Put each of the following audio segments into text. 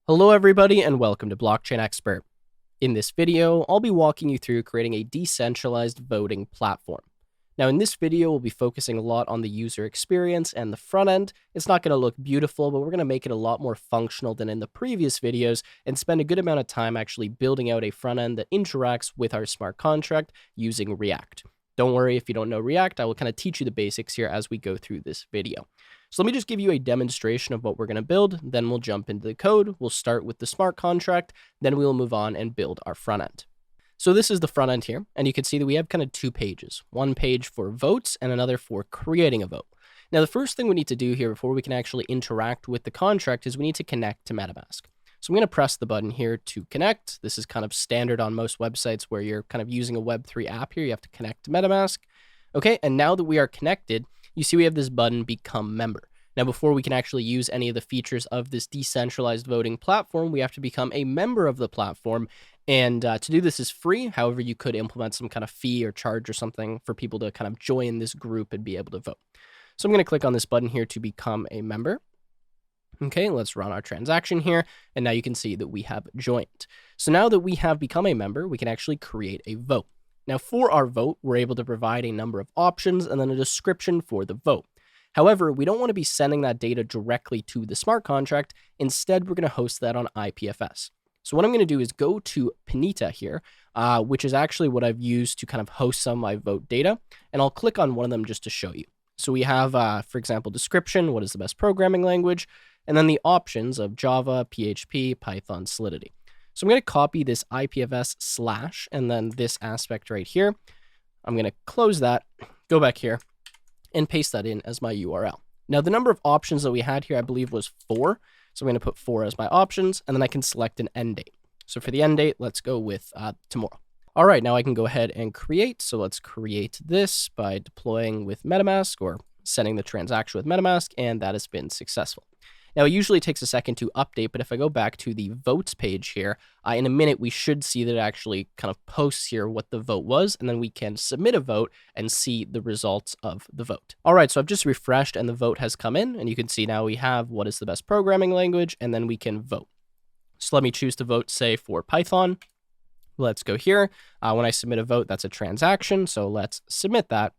Hello everybody and welcome to Blockchain Expert. In this video, I'll be walking you through creating a decentralized voting platform. Now in this video, we'll be focusing a lot on the user experience and the front end. It's not going to look beautiful, but we're going to make it a lot more functional than in the previous videos and spend a good amount of time actually building out a front end that interacts with our smart contract using React. Don't worry if you don't know React, I will kind of teach you the basics here as we go through this video. So let me just give you a demonstration of what we're going to build, then we'll jump into the code. We'll start with the smart contract, then we'll move on and build our front end. So this is the front end here, and you can see that we have kind of two pages, one page for votes and another for creating a vote. Now, the first thing we need to do here before we can actually interact with the contract is we need to connect to MetaMask. So I'm going to press the button here to connect. This is kind of standard on most websites where you're kind of using a Web3 app here. You have to connect to MetaMask. Okay, and now that we are connected, you see we have this button, Become Member. Now, before we can actually use any of the features of this decentralized voting platform, we have to become a member of the platform. And to do this is free. However, you could implement some kind of fee or charge or something for people to kind of join this group and be able to vote. So I'm going to click on this button here to become a member. Okay, let's run our transaction here. And now you can see that we have joined. So now that we have become a member, we can actually create a vote. Now, for our vote, we're able to provide a number of options and then a description for the vote. However, we don't want to be sending that data directly to the smart contract. Instead, we're going to host that on IPFS. So what I'm going to do is go to Pinita here, which is actually what I've used to kind of host some of my vote data. And I'll click on one of them just to show you. So we have, for example, description, what is the best programming language, and then the options of Java, PHP, Python, Solidity. So I'm going to copy this IPFS / and then this aspect right here. I'm going to close that, go back here, and paste that in as my URL. Now, the number of options that we had here, I believe, was 4. So I'm going to put 4 as my options, and then I can select an end date. So for the end date, let's go with tomorrow. All right, now I can go ahead and create. So let's create this by deploying with MetaMask or sending the transaction with MetaMask, and that has been successful. Now, it usually takes a second to update, but if I go back to the votes page here, in a minute, we should see that it actually kind of posts here what the vote was, and then we can submit a vote and see the results of the vote. All right, so I've just refreshed and the vote has come in, and you can see now we have what is the best programming language, and then we can vote. So let me choose to vote, say, for Python. Let's go here. When I submit a vote, that's a transaction, so let's submit that,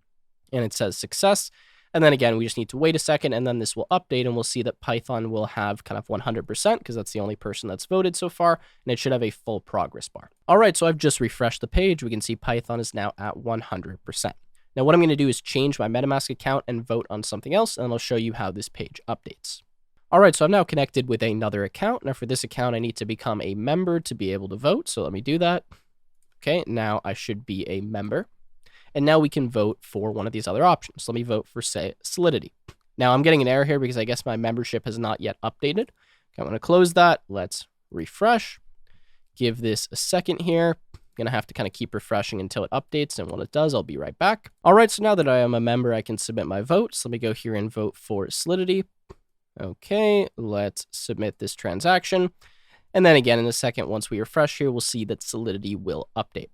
and it says success. And then again, we just need to wait a second, and then this will update, and we'll see that Python will have kind of 100% because that's the only person that's voted so far, and it should have a full progress bar. All right, so I've just refreshed the page. We can see Python is now at 100%. Now, what I'm going to do is change my MetaMask account and vote on something else, and I'll show you how this page updates. All right, so I'm now connected with another account. Now, for this account, I need to become a member to be able to vote, so let me do that. Okay, now I should be a member. And now we can vote for one of these other options. Let me vote for, say, Solidity. Now I'm getting an error here because I guess my membership has not yet updated. Okay, I'm going to close that. Let's refresh. Give this a second here. I'm going to have to kind of keep refreshing until it updates. And when it does, I'll be right back. All right, so now that I am a member, I can submit my vote. So let me go here and vote for Solidity. Okay, let's submit this transaction. And then again, in a second, once we refresh here, we'll see that Solidity will update.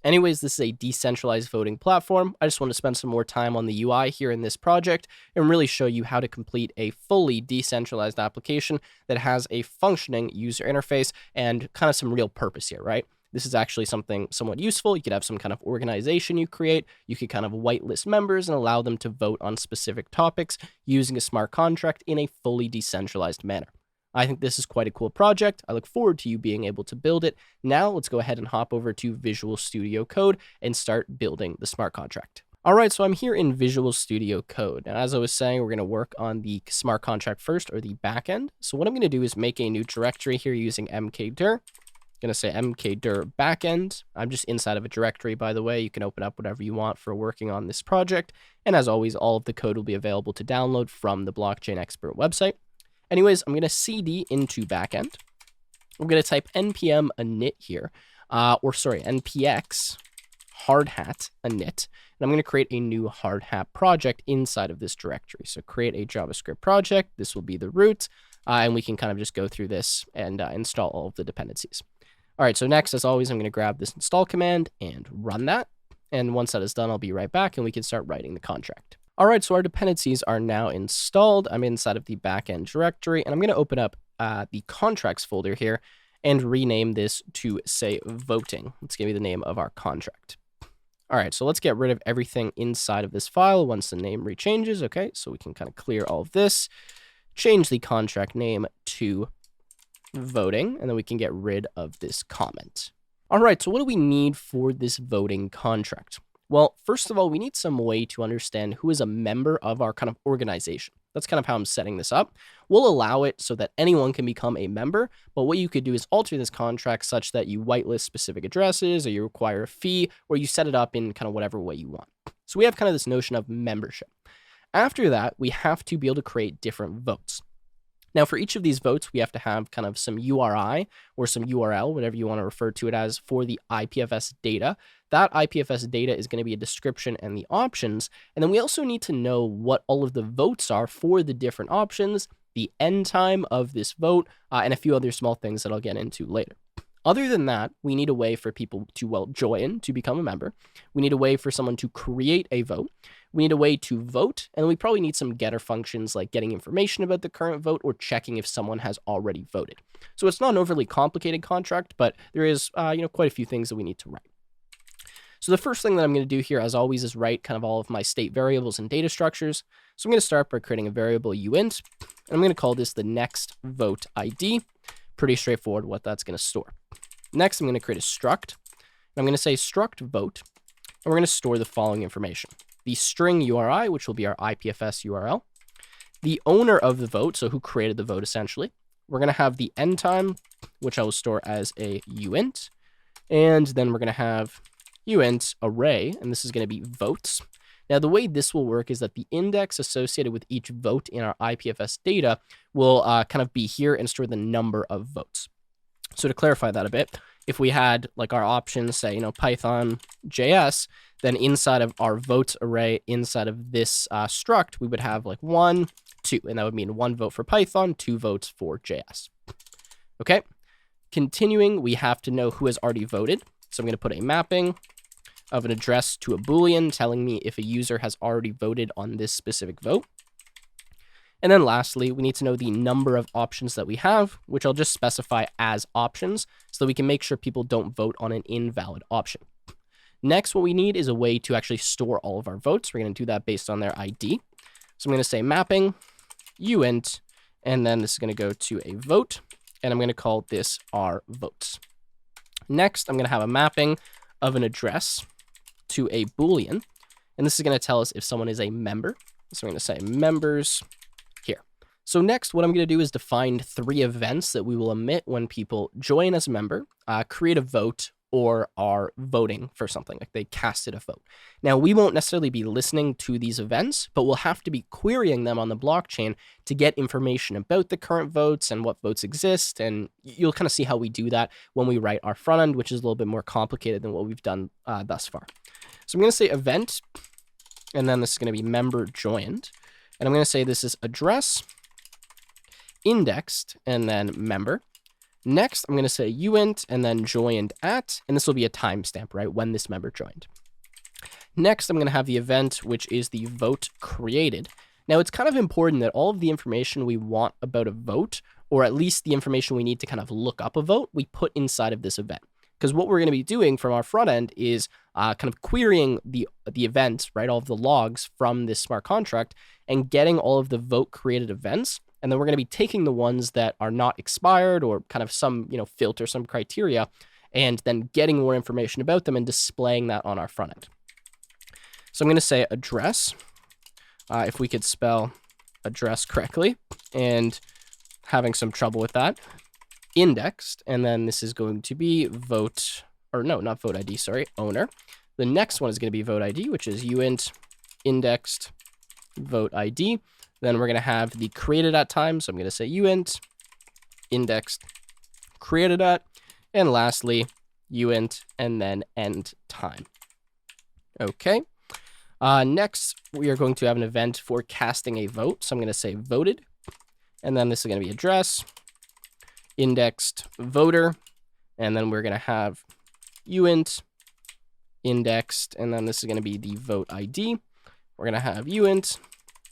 Anyways, this is a decentralized voting platform. I just want to spend some more time on the UI here in this project and really show you how to complete a fully decentralized application that has a functioning user interface and kind of some real purpose here, right? This is actually something somewhat useful. You could have some kind of organization you create. You could kind of whitelist members and allow them to vote on specific topics using a smart contract in a fully decentralized manner. I think this is quite a cool project. I look forward to you being able to build it. Now let's go ahead and hop over to Visual Studio Code and start building the smart contract. All right, so I'm here in Visual Studio Code. And as I was saying, we're going to work on the smart contract first, or the backend. So what I'm going to do is make a new directory here using mkdir. I'm going to say mkdir backend. I'm just inside of a directory, by the way. You can open up whatever you want for working on this project. And as always, all of the code will be available to download from the Blockchain Expert website. Anyways, I'm going to cd into backend. I'm going to type npm init here, npx hardhat init, and I'm going to create a new hardhat project inside of this directory. So create a JavaScript project. This will be the root, and we can kind of just go through this and install all of the dependencies. All right, so next, as always, I'm going to grab this install command and run that. And once that is done, I'll be right back, and we can start writing the contract. All right, so our dependencies are now installed. I'm inside of the backend directory, and I'm going to open up the contracts folder here and rename this to, say, voting. Let's give you the name of our contract. All right, so let's get rid of everything inside of this file once the name rechanges. Okay, so we can kind of clear all of this, change the contract name to voting, and then we can get rid of this comment. All right, so what do we need for this voting contract? Well, first of all, we need some way to understand who is a member of our kind of organization. That's kind of how I'm setting this up. We'll allow it so that anyone can become a member, but what you could do is alter this contract such that you whitelist specific addresses, or you require a fee, or you set it up in kind of whatever way you want. So we have kind of this notion of membership. After that, we have to be able to create different votes. Now, for each of these votes, we have to have kind of some URI or some URL, whatever you want to refer to it as, for the IPFS data. That IPFS data is going to be a description and the options. And then we also need to know what all of the votes are for the different options, the end time of this vote, and a few other small things that I'll get into later. Other than that, we need a way for people to, well, join, to become a member. We need a way for someone to create a vote. We need a way to vote, and we probably need some getter functions like getting information about the current vote or checking if someone has already voted. So it's not an overly complicated contract, but there is quite a few things that we need to write. So the first thing that I'm going to do here, as always, is write kind of all of my state variables and data structures. So I'm going to start by creating a variable uint, and I'm going to call this the next vote ID. Pretty straightforward what that's going to store. Next, I'm going to create a struct. I'm going to say struct vote, and we're going to store the following information. The string URI, which will be our IPFS URL. The owner of the vote, so who created the vote, essentially. We're going to have the end time, which I will store as a uint. And then we're going to have uint array, and this is going to be votes. Now, the way this will work is that the index associated with each vote in our IPFS data will kind of be here and store the number of votes. So to clarify that a bit, if we had like our options, say, Python JS, then inside of our votes array, inside of this struct, we would have like 1, 2, and that would mean 1 vote for Python, 2 votes for JS. Okay, continuing, we have to know who has already voted. So I'm going to put a mapping of an address to a Boolean telling me if a user has already voted on this specific vote. And then lastly, we need to know the number of options that we have, which I'll just specify as options so that we can make sure people don't vote on an invalid option. Next, what we need is a way to actually store all of our votes. We're going to do that based on their ID. So I'm going to say mapping, uint, and then this is going to go to a vote, and I'm going to call this our votes. Next, I'm going to have a mapping of an address to a Boolean, and this is going to tell us if someone is a member. So I'm going to say members here. So next, what I'm going to do is define 3 events that we will emit when people join as a member, create a vote, or are voting for something, like they casted a vote. Now, we won't necessarily be listening to these events, but we'll have to be querying them on the blockchain to get information about the current votes and what votes exist, and you'll kind of see how we do that when we write our front end, which is a little bit more complicated than what we've done thus far. So I'm going to say event, and then this is going to be member joined, and I'm going to say this is address, indexed, and then member. Next, I'm going to say uint and then joined at, and this will be a timestamp, right, when this member joined. Next, I'm going to have the event, which is the vote created. Now, it's kind of important that all of the information we want about a vote, or at least the information we need to kind of look up a vote, we put inside of this event. Because what we're going to be doing from our front end is kind of querying the event, right, all of the logs from this smart contract, and getting all of the vote created events. And then we're going to be taking the ones that are not expired or kind of some, filter, some criteria, and then getting more information about them and displaying that on our front end. So I'm going to say address, if we could spell address correctly, and having some trouble with that. Indexed, and then this is going to be vote, or no, not vote ID, sorry, owner. The next one is going to be vote ID, which is uint indexed vote ID. Then we're going to have the created at time. So I'm going to say uint indexed created at, and lastly, uint and then end time. Okay. Next, we are going to have an event for casting a vote. So I'm going to say voted, and then this is going to be address, indexed voter, and then we're going to have uint indexed, and then this is going to be the vote ID. We're going to have uint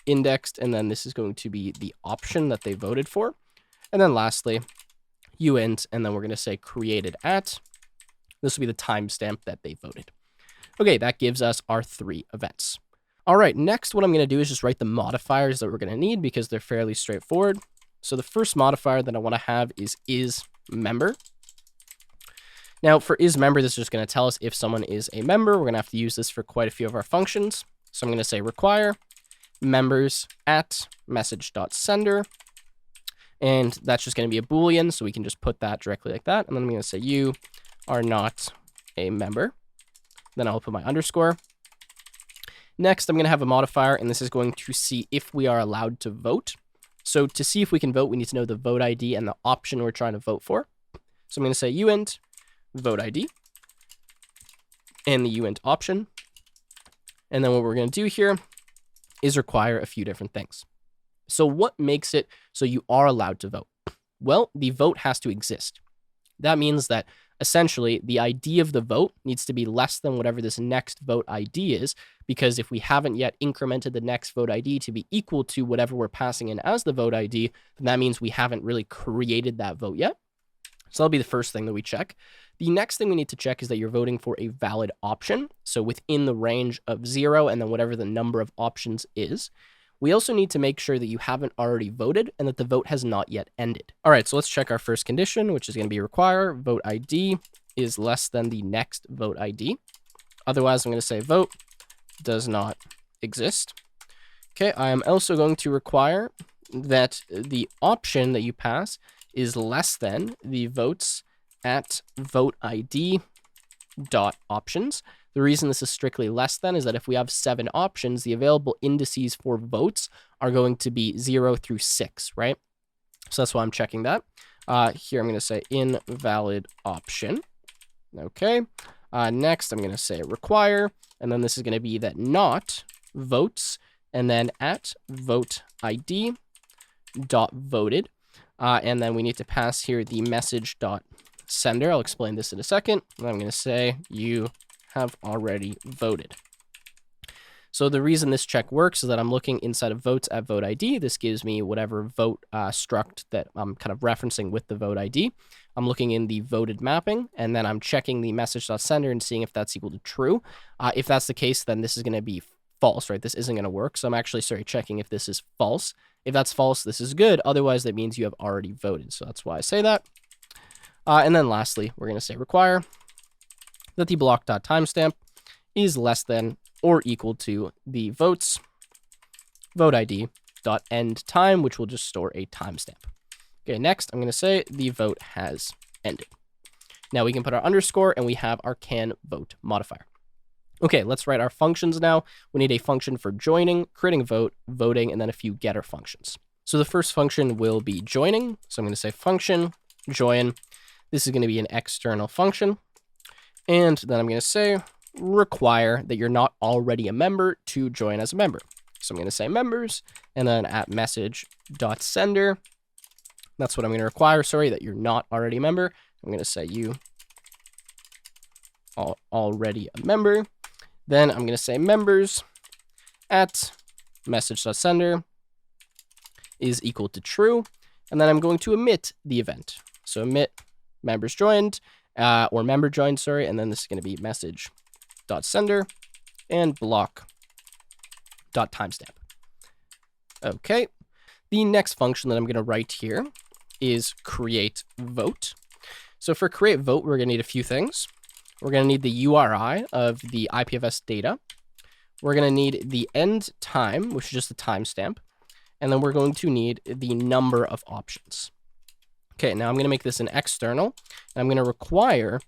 indexed, and then this is going to be the option that they voted for. And then lastly, uint, and then we're going to say created at. This will be the timestamp that they voted. Okay, that gives us our 3 events. All right, next what I'm going to do is just write the modifiers that we're going to need because they're fairly straightforward. So the first modifier that I want to have is member. Now for isMember, this is just going to tell us if someone is a member. We're going to have to use this for quite a few of our functions. So I'm going to say require members at message.sender. And that's just going to be a Boolean, so we can just put that directly like that. And then I'm going to say you are not a member. Then I'll put my underscore. Next, I'm going to have a modifier, and this is going to see if we are allowed to vote. So to see if we can vote, we need to know the vote ID and the option we're trying to vote for. So I'm going to say uint vote ID and the uint option. And then what we're going to do here is require a few different things. So what makes it so you are allowed to vote? Well, the vote has to exist. That means that essentially the ID of the vote needs to be less than whatever this next vote ID is, because if we haven't yet incremented the next vote ID to be equal to whatever we're passing in as the vote ID, then that means we haven't really created that vote yet. So that'll be the first thing that we check. The next thing we need to check is that you're voting for a valid option. So within the range of 0 and then whatever the number of options is. We also need to make sure that you haven't already voted and that the vote has not yet ended. All right, so let's check our first condition, which is going to be require vote ID is less than the next vote ID. Otherwise, I'm going to say vote does not exist. Okay, I am also going to require that the option that you pass is less than the votes at vote ID dot options. The reason this is strictly less than is that if we have 7 options, the available indices for votes are going to be 0 through 6, right? So that's why I'm checking that. Here I'm going to say invalid option. Okay. Next, I'm going to say require, and then this is going to be that not votes, and then at vote ID dot voted. And then we need to pass here the message dot sender. I'll explain this in a second. And I'm going to say you have already voted. So the reason this check works is that I'm looking inside of votes at vote ID. This gives me whatever vote struct that I'm kind of referencing with the vote ID. I'm looking in the voted mapping, and then I'm checking the message.sender and seeing if that's equal to true. If that's the case, then this is going to be false, right? This isn't going to work. So I'm actually checking if this is false. If that's false, this is good. Otherwise, that means you have already voted. So that's why I say that. And then lastly, we're going to say require that the block.timestamp is less than or equal to the votes vote ID dot end time, which will just store a timestamp. Okay, next I'm going to say the vote has ended. Now we can put our underscore and we have our can vote modifier. Okay, let's write our functions now. We need a function for joining, creating a vote, voting, and then a few getter functions. So the first function will be joining. So I'm going to say function join. This is going to be an external function. And then I'm going to say require that you're not already a member to join as a member. So I'm going to say members, and then at message.sender, that's what I'm going to require, that you're not already a member. I'm going to say you are already a member. Then I'm going to say members at message.sender is equal to true. And then I'm going to omit the event. So omit members joined, or member joined, and then this is going to be message.sender and block.timestamp. Okay. The next function that I'm going to write here is create vote. So for create vote, we're going to need a few things. We're going to need the URI of the IPFS data. We're going to need the end time, which is just the timestamp. And then we're going to need the number of options. Okay, now I'm going to make this an external. And I'm going to require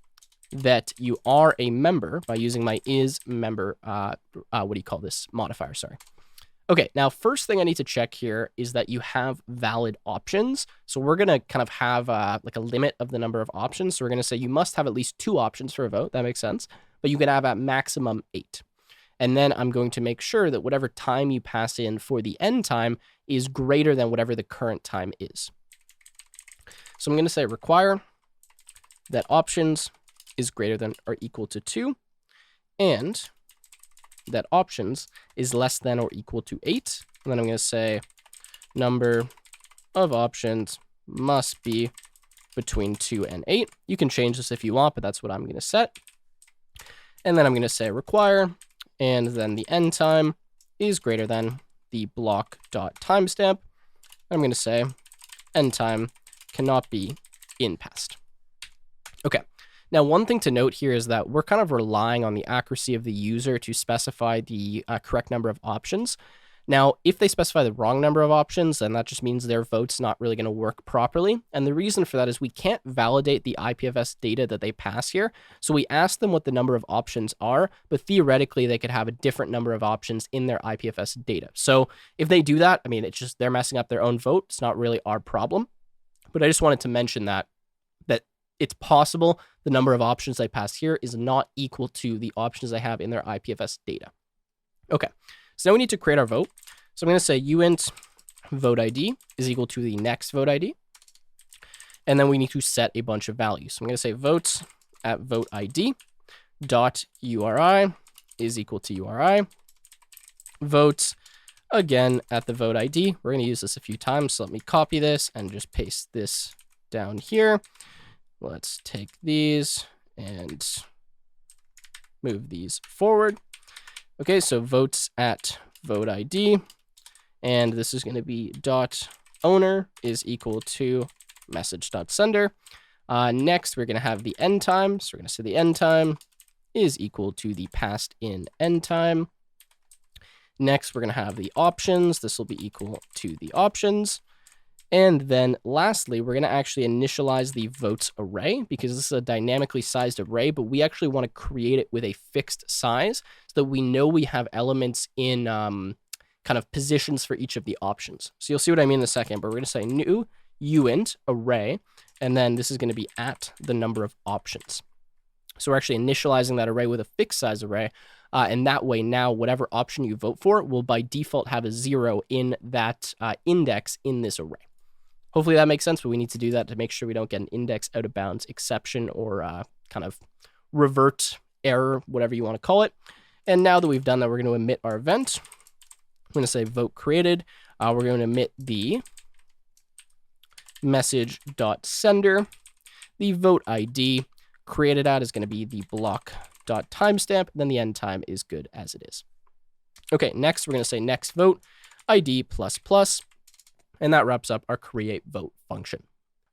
that you are a member by using my isMember, modifier, Okay, now first thing I need to check here is that you have valid options. So we're going to kind of have like a limit of the number of options. So we're going to say you must have at least 2 options for a vote. That makes sense. But you can have at maximum 8. And then I'm going to make sure that whatever time you pass in for the end time is greater than whatever the current time is. So I'm going to say require that options is greater than or equal to 2, and that options is less than or equal to 8. And then I'm going to say number of options must be between 2 and 8. You can change this if you want, but that's what I'm going to set. And then I'm going to say require, and then the end time is greater than the block.timestamp. I'm going to say end time cannot be in past. Okay. Now, one thing to note here is that we're kind of relying on the accuracy of the user to specify the correct number of options. Now, if they specify the wrong number of options, then that just means their vote's not really going to work properly. And the reason for that is we can't validate the IPFS data that they pass here. So we ask them what the number of options are, but theoretically they could have a different number of options in their IPFS data. So if they do that, I mean, it's just they're messing up their own vote. It's not really our problem. But I just wanted to mention that it's possible the number of options they pass here is not equal to the options they have in their IPFS data. Okay, so now we need to create our vote. So I'm going to say uint vote ID is equal to the next vote ID. And then we need to set a bunch of values. So I'm going to say votes at vote ID dot URI is equal to URI. Votes again at the vote ID. We're going to use this a few times. So let me copy this and just paste this down here. Let's take these and move these forward. Okay, so votes at vote ID, and this is going to be dot owner is equal to message.sender. Next, we're going to have the end time. So we're going to say the end time is equal to the passed in end time. Next, we're going to have the options. This will be equal to the options. And then lastly, we're going to actually initialize the votes array because this is a dynamically sized array, but we actually want to create it with a fixed size so that we know we have elements in kind of positions for each of the options. So you'll see what I mean in a second, but we're going to say new uint array, and then this is going to be at the number of options. So we're actually initializing that array with a fixed size array. And that way now, whatever option you vote for will by default have a 0 in that index in this array. Hopefully that makes sense, but we need to do that to make sure we don't get an index out of bounds exception or kind of revert error, whatever you want to call it. And now that we've done that, we're going to emit our event. I'm going to say vote created. We're going to emit the message.sender. The vote ID created at is going to be the block.timestamp. Then the end time is good as it is. Okay, next we're going to say next vote ID plus plus. And that wraps up our create vote function.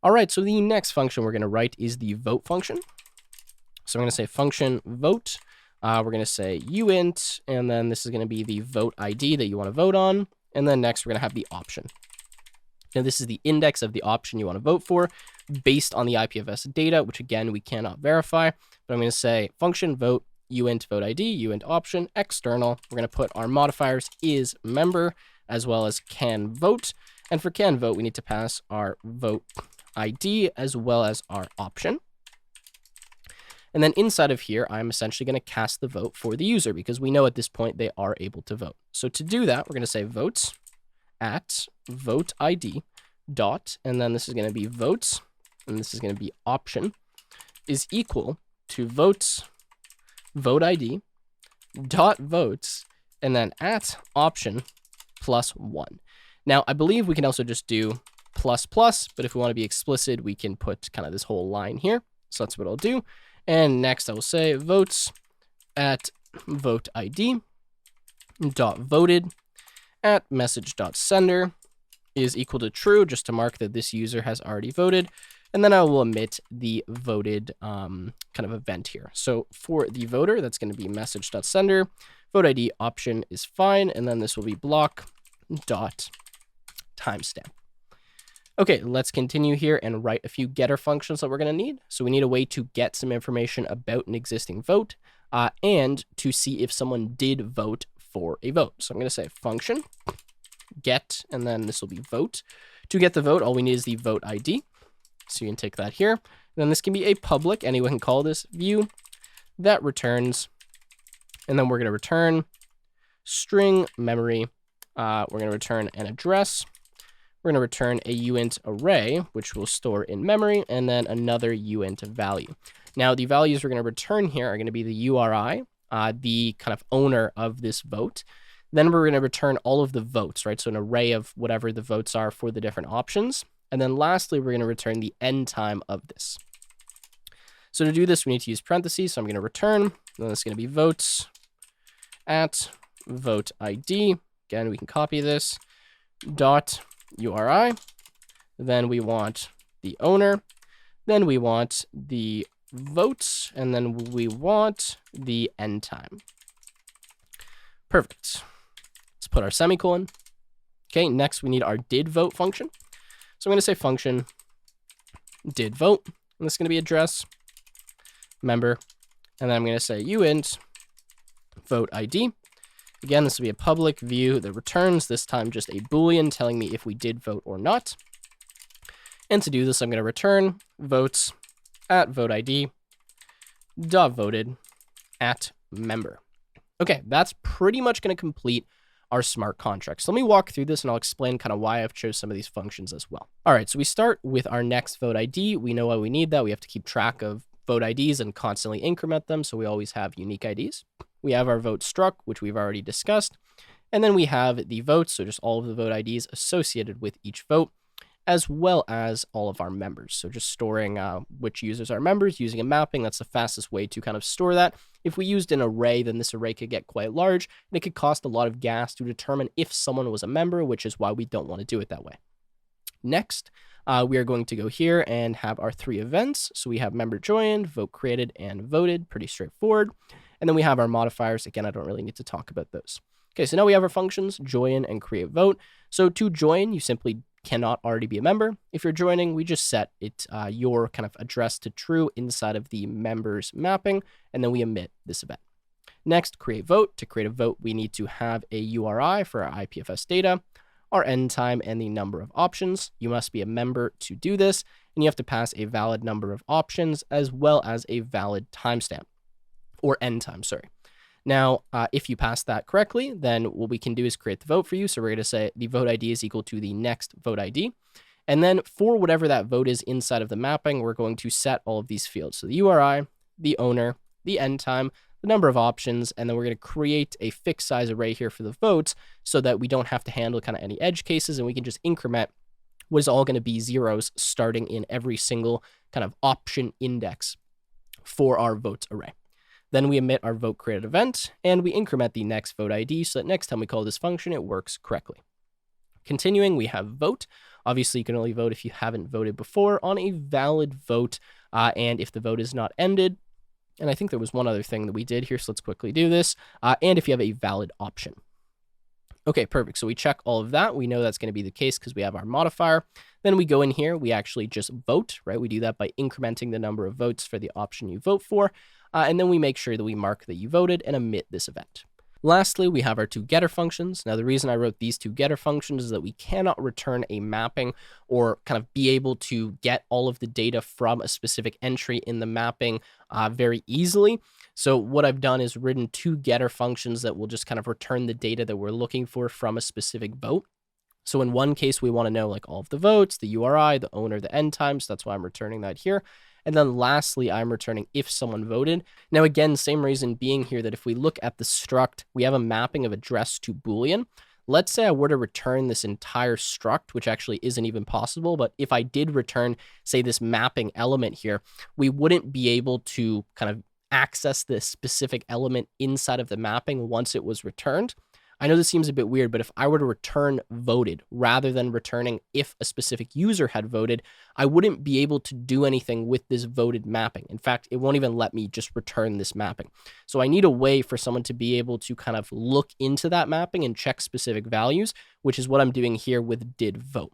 All right, so the next function we're going to write is the vote function. So I'm going to say function vote. We're going to say uint, and then this is going to be the vote ID that you want to vote on. And then next we're going to have the option. Now this is the index of the option you want to vote for based on the IPFS data, which again, we cannot verify. But I'm going to say function vote uint vote ID, uint option, external. We're going to put our modifiers is member as well as can vote. And for can vote, we need to pass our vote ID as well as our option. And then inside of here, I'm essentially going to cast the vote for the user because we know at this point they are able to vote. So to do that, we're going to say votes at vote ID dot, and then this is going to be votes, and this is going to be option is equal to votes vote ID dot votes, and then at option plus 1. Now, I believe we can also just do plus plus, but if we want to be explicit, we can put kind of this whole line here. So that's what I'll do. And next I will say votes at vote ID dot voted at message dot sender is equal to true, just to mark that this user has already voted. And then I will emit the voted kind of event here. So for the voter, that's going to be message dot sender. Vote ID option is fine. And then this will be block dot timestamp. Okay, let's continue here and write a few getter functions that we're going to need. So we need a way to get some information about an existing vote and to see if someone did vote for a vote. So I'm going to say function get, and then this will be vote. To get the vote, all we need is the vote ID. So you can take that here. And then this can be a public, anyone can call this view that returns. And then we're going to return string memory. We're going to return an address. We're going to return a uint array, which we'll store in memory, and then another uint value. Now, the values we're going to return here are going to be the URI, the kind of owner of this vote. Then we're going to return all of the votes, right? So an array of whatever the votes are for the different options. And then lastly, we're going to return the end time of this. So to do this, we need to use parentheses. So I'm going to return, then it's going to be votes at vote ID. Again, we can copy this, dot URI. Then we want the owner. Then we want the votes, and then we want the end time. Perfect. Let's put our semicolon. Okay, next we need our did vote function. So I'm going to say function did vote, and this is going to be address, member, and then I'm going to say uint vote ID. Again, this will be a public view that returns this time just a Boolean telling me if we did vote or not. And to do this, I'm going to return votes at vote ID dot voted at member. Okay, that's pretty much going to complete our smart contract. So let me walk through this and I'll explain kind of why I've chose some of these functions as well. All right, so we start with our next vote ID. We know why we need that. We have to keep track of vote IDs and constantly increment them, so we always have unique IDs. We have our vote struct, which we've already discussed. And then we have the votes, so just all of the vote IDs associated with each vote, as well as all of our members. So just storing which users are members using a mapping. That's the fastest way to kind of store that. If we used an array, then this array could get quite large, and it could cost a lot of gas to determine if someone was a member, which is why we don't want to do it that way. Next, we are going to go here and have our 3 events. So we have member joined, vote created, and voted. Pretty straightforward. And then we have our modifiers. Again, I don't really need to talk about those. Okay, so now we have our functions, join and create vote. So to join, you simply cannot already be a member. If you're joining, we just set it your kind of address to true inside of the members mapping, and then we emit this event. Next, create vote. To create a vote, we need to have a URI for our IPFS data, our end time, and the number of options. You must be a member to do this, and you have to pass a valid number of options as well as a valid timestamp, or end time, sorry. Now, if you pass that correctly, then what we can do is create the vote for you. So we're going to say the vote ID is equal to the next vote ID. And then for whatever that vote is inside of the mapping, we're going to set all of these fields. So the URI, the owner, the end time, the number of options, and then we're going to create a fixed size array here for the votes so that we don't have to handle kind of any edge cases, and we can just increment what is all going to be zeros starting in every single kind of option index for our votes array. Then we emit our vote created event, and we increment the next vote ID so that next time we call this function, it works correctly. Continuing, we have vote. Obviously, you can only vote if you haven't voted before on a valid vote, and if the vote is not ended. And I think there was one other thing that we did here, so let's quickly do this. And if you have a valid option. Okay, perfect. So we check all of that. We know that's going to be the case because we have our modifier. Then we go in here. We actually just vote, right? We do that by incrementing the number of votes for the option you vote for. And then we make sure that we mark that you voted and emit this event. Lastly, we have our 2 getter functions. Now, the reason I wrote these 2 getter functions is that we cannot return a mapping or kind of be able to get all of the data from a specific entry in the mapping very easily. So what I've done is written 2 getter functions that will just kind of return the data that we're looking for from a specific vote. So in one case, we want to know like all of the votes, the URI, the owner, the end time. So that's why I'm returning that here. And then lastly, I'm returning if someone voted. Now, again, same reason being here that if we look at the struct, we have a mapping of address to Boolean. Let's say I were to return this entire struct, which actually isn't even possible. But if I did return, say, this mapping element here, we wouldn't be able to kind of access this specific element inside of the mapping once it was returned. I know this seems a bit weird, but if I were to return voted rather than returning if a specific user had voted, I wouldn't be able to do anything with this voted mapping. In fact, it won't even let me just return this mapping. So I need a way for someone to be able to kind of look into that mapping and check specific values, which is what I'm doing here with did vote.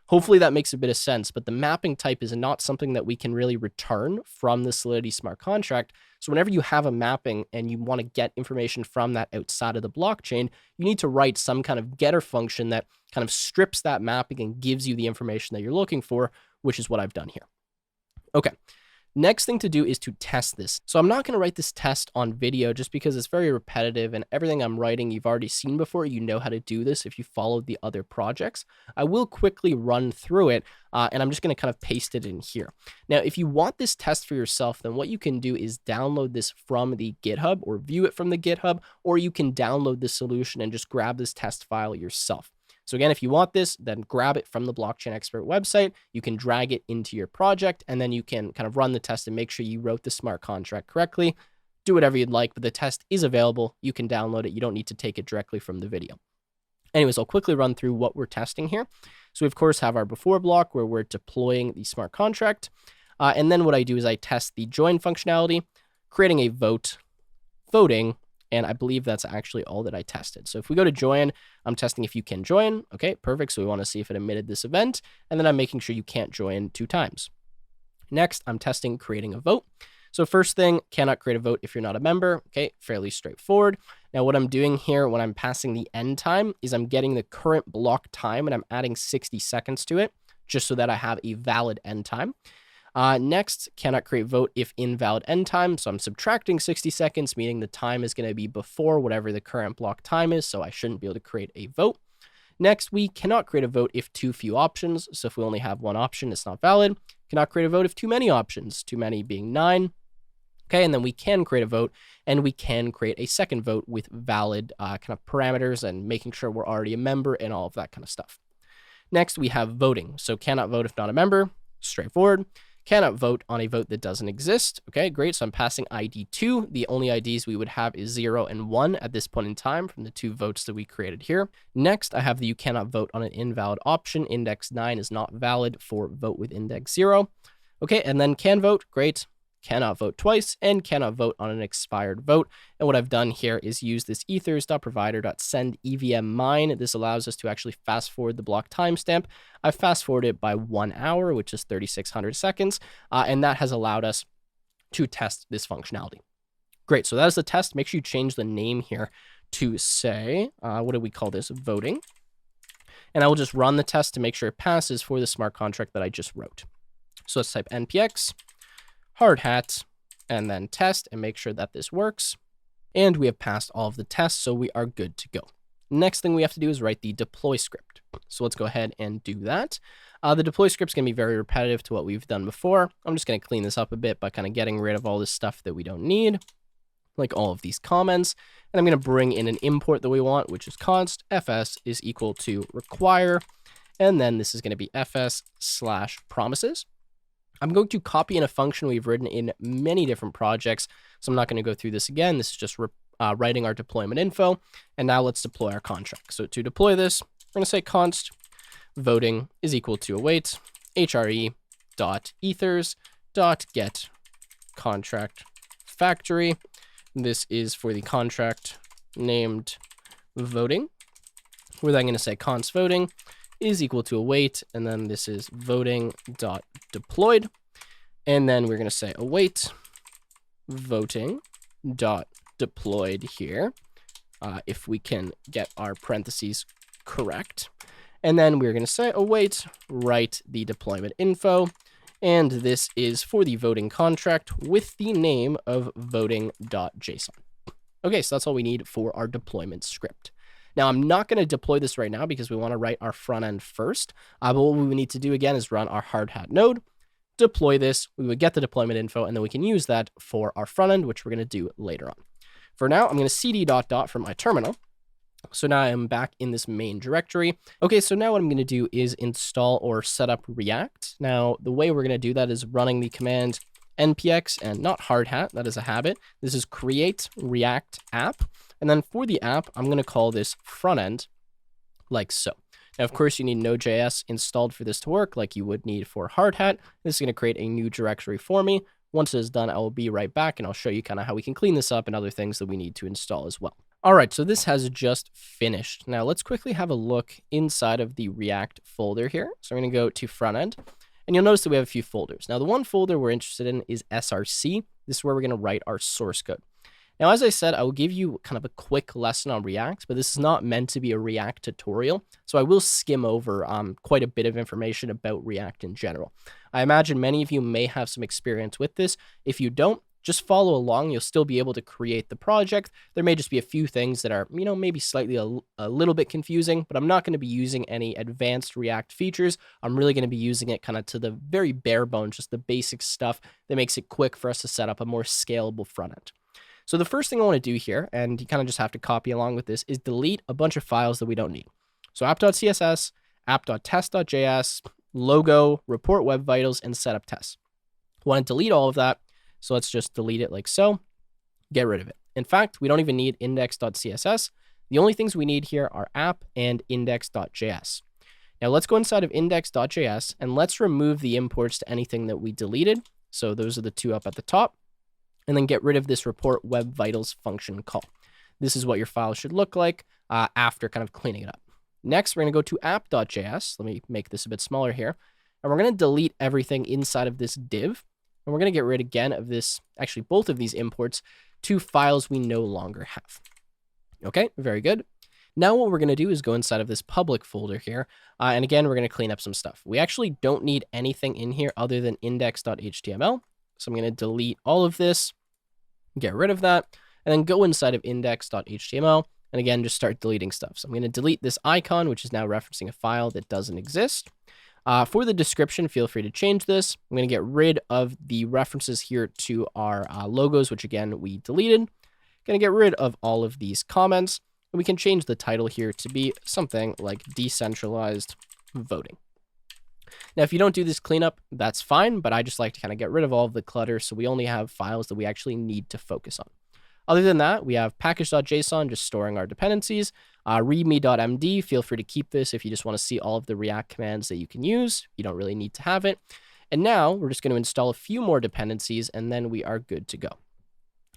Hopefully that makes a bit of sense, but the mapping type is not something that we can really return from the Solidity smart contract. So whenever you have a mapping and you want to get information from that outside of the blockchain, you need to write some kind of getter function that kind of strips that mapping and gives you the information that you're looking for, which is what I've done here. Okay. Next thing to do is to test this. So I'm not going to write this test on video just because it's very repetitive and everything I'm writing you've already seen before. You know how to do this if you followed the other projects. I will quickly run through it and I'm just going to kind of paste it in here. Now, if you want this test for yourself, then what you can do is download this from the GitHub or view it from the GitHub, or you can download the solution and just grab this test file yourself. So again, if you want this, then grab it from the Blockchain Expert website. You can drag it into your project, and then you can kind of run the test and make sure you wrote the smart contract correctly. Do whatever you'd like, but the test is available. You can download it. You don't need to take it directly from the video. Anyways, I'll quickly run through what we're testing here. So we, of course, have our before block where we're deploying the smart contract. And then what I do is I test the join functionality, creating a voting, and I believe that's actually all that I tested. So if we go to join, I'm testing if you can join. Okay, perfect. So we want to see if it emitted this event, and then I'm making sure you can't join 2 times. Next, I'm testing creating a vote. So first thing, cannot create a vote if you're not a member. Okay, fairly straightforward. Now what I'm doing here when I'm passing the end time is I'm getting the current block time and I'm adding 60 seconds to it just so that I have a valid end time. Next, cannot create vote if invalid end time. So I'm subtracting 60 seconds, meaning the time is going to be before whatever the current block time is. So I shouldn't be able to create a vote. Next, we cannot create a vote if too few options. So if we only have 1 option, it's not valid. Cannot create a vote if too many options, too many being 9. Okay, and then we can create a vote, and we can create a second vote with valid kind of parameters and making sure we're already a member and all of that kind of stuff. Next, we have voting. So cannot vote if not a member, straightforward. Cannot vote on a vote that doesn't exist. Okay, great. So I'm passing ID 2. The only IDs we would have is 0 and 1 at this point in time from the 2 votes that we created here. Next, I have that you cannot vote on an invalid option. Index 9 is not valid for vote with index 0. Okay, and then can vote, great. Cannot vote twice, and cannot vote on an expired vote. And what I've done here is use this ethers.provider.send EVM mine. This allows us to actually fast forward the block timestamp. I've fast forwarded it by 1 hour, which is 3,600 seconds, and that has allowed us to test this functionality. Great, so that is the test. Make sure you change the name here to say, what do we call this? Voting. And I will just run the test to make sure it passes for the smart contract that I just wrote. So let's type npx hard hat, and then test and make sure that this works. And we have passed all of the tests, so we are good to go. Next thing we have to do is write the deploy script. So let's go ahead and do that. The deploy script is going to be very repetitive to what we've done before. I'm just going to clean this up a bit by kind of getting rid of all this stuff that we don't need, like all of these comments. And I'm going to bring in an import that we want, which is const fs is equal to require. And then this is going to be fs/promises. I'm going to copy in a function we've written in many different projects, so I'm not going to go through this again. This is just writing our deployment info, and now let's deploy our contract. So to deploy this, we're going to say const voting is equal to await hre.ethers.get contract factory. This is for the contract named voting. We're then going to say const voting is equal to await, and then this is voting.deployed, and then we're going to say await voting.deployed here, if we can get our parentheses correct, and then we're going to say await write the deployment info, and this is for the voting contract with the name of voting.json. Okay, so that's all we need for our deployment script. Now, I'm not going to deploy this right now because we want to write our front end first. But what we need to do again is run our hard hat node, deploy this, we would get the deployment info, and then we can use that for our front end, which we're going to do later on. For now, I'm going to cd ... from my terminal. So now I'm back in this main directory. Okay, so now what I'm going to do is install or set up React. Now, the way we're going to do that is running the command npx and not hard hat, that is a habit. This is create React app. And then for the app, I'm going to call this front end like so. Now, of course, you need Node.js installed for this to work like you would need for hard hat. This is going to create a new directory for me. Once it is done, I will be right back and I'll show you kind of how we can clean this up and other things that we need to install as well. All right, so this has just finished. Now let's quickly have a look inside of the React folder here. So I'm going to go to front end. And you'll notice that we have a few folders. Now, the one folder we're interested in is src. This is where we're going to write our source code. Now, as I said, I will give you kind of a quick lesson on React, but this is not meant to be a React tutorial. So I will skim over quite a bit of information about React in general. I imagine many of you may have some experience with this. If you don't, just follow along. You'll still be able to create the project. There may just be a few things that are, maybe slightly a little bit confusing, but I'm not going to be using any advanced React features. I'm really going to be using it kind of to the very bare bones, just the basic stuff that makes it quick for us to set up a more scalable front end. So the first thing I want to do here, and you kind of just have to copy along with this, is delete a bunch of files that we don't need. So app.css, app.test.js, logo, report web vitals, and setup tests. Want to delete all of that, so let's just delete it like so. Get rid of it. In fact, we don't even need index.css. The only things we need here are app and index.js. Now let's go inside of index.js and let's remove the imports to anything that we deleted. So those are the two up at the top. And then get rid of this report web vitals function call. This is what your file should look like after kind of cleaning it up. Next, we're going to go to app.js. Let me make this a bit smaller here. And we're going to delete everything inside of this div. And we're going to get rid again of this, actually both of these imports to files we no longer have. Okay, very good. Now what we're going to do is go inside of this public folder here. And again, we're going to clean up some stuff. We actually don't need anything in here other than index.html. So I'm going to delete all of this, get rid of that, and then go inside of index.html. And again, just start deleting stuff. So I'm going to delete this icon, which is now referencing a file that doesn't exist. For the description, feel free to change this. I'm going to get rid of the references here to our logos, which again, we deleted. Going to get rid of all of these comments. And we can change the title here to be something like Decentralized Voting. Now, if you don't do this cleanup, that's fine, but I just like to kind of get rid of all of the clutter so we only have files that we actually need to focus on. Other than that, we have package.json, just storing our dependencies. Readme.md, feel free to keep this if you just want to see all of the React commands that you can use. You don't really need to have it. And now we're just going to install a few more dependencies, and then we are good to go.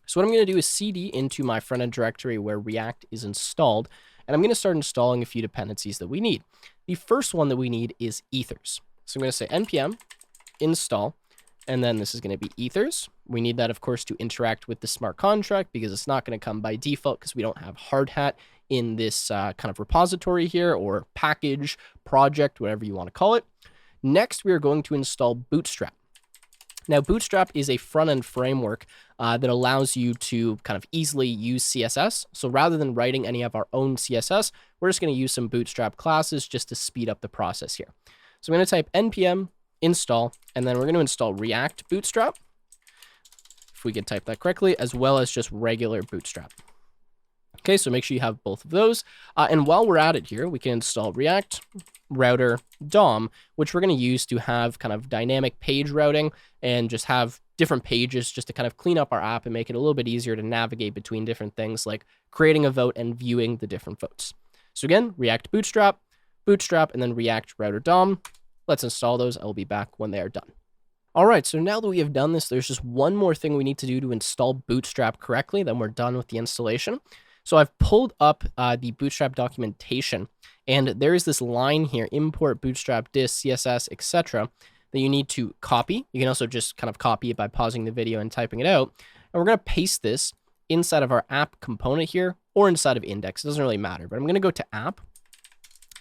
So what I'm going to do is cd into my front-end directory where React is installed, and I'm going to start installing a few dependencies that we need. The first one that we need is ethers. So I'm going to say npm install, and then this is going to be ethers. We need that, of course, to interact with the smart contract because it's not going to come by default because we don't have hard hat in this kind of repository here, or package, project, whatever you want to call it. Next, we are going to install Bootstrap. Now, Bootstrap is a front-end framework that allows you to kind of easily use CSS. So rather than writing any of our own CSS, we're just going to use some Bootstrap classes just to speed up the process here. So I'm going to type npm install, and then we're going to install React Bootstrap, if we can type that correctly, as well as just regular Bootstrap. Okay, so make sure you have both of those. And while we're at it here, we can install React Router DOM, which we're going to use to have kind of dynamic page routing and just have different pages just to kind of clean up our app and make it a little bit easier to navigate between different things like creating a vote and viewing the different votes. So again, React Bootstrap, and then React Router DOM. Let's install those. I'll be back when they are done. All right, so now that we have done this, there's just one more thing we need to do to install Bootstrap correctly, then we're done with the installation. So I've pulled up the Bootstrap documentation, and there is this line here, import Bootstrap dis, CSS, etc., that you need to copy. You can also just kind of copy it by pausing the video and typing it out. And we're going to paste this inside of our app component here, or inside of index. It doesn't really matter, but I'm going to go to app.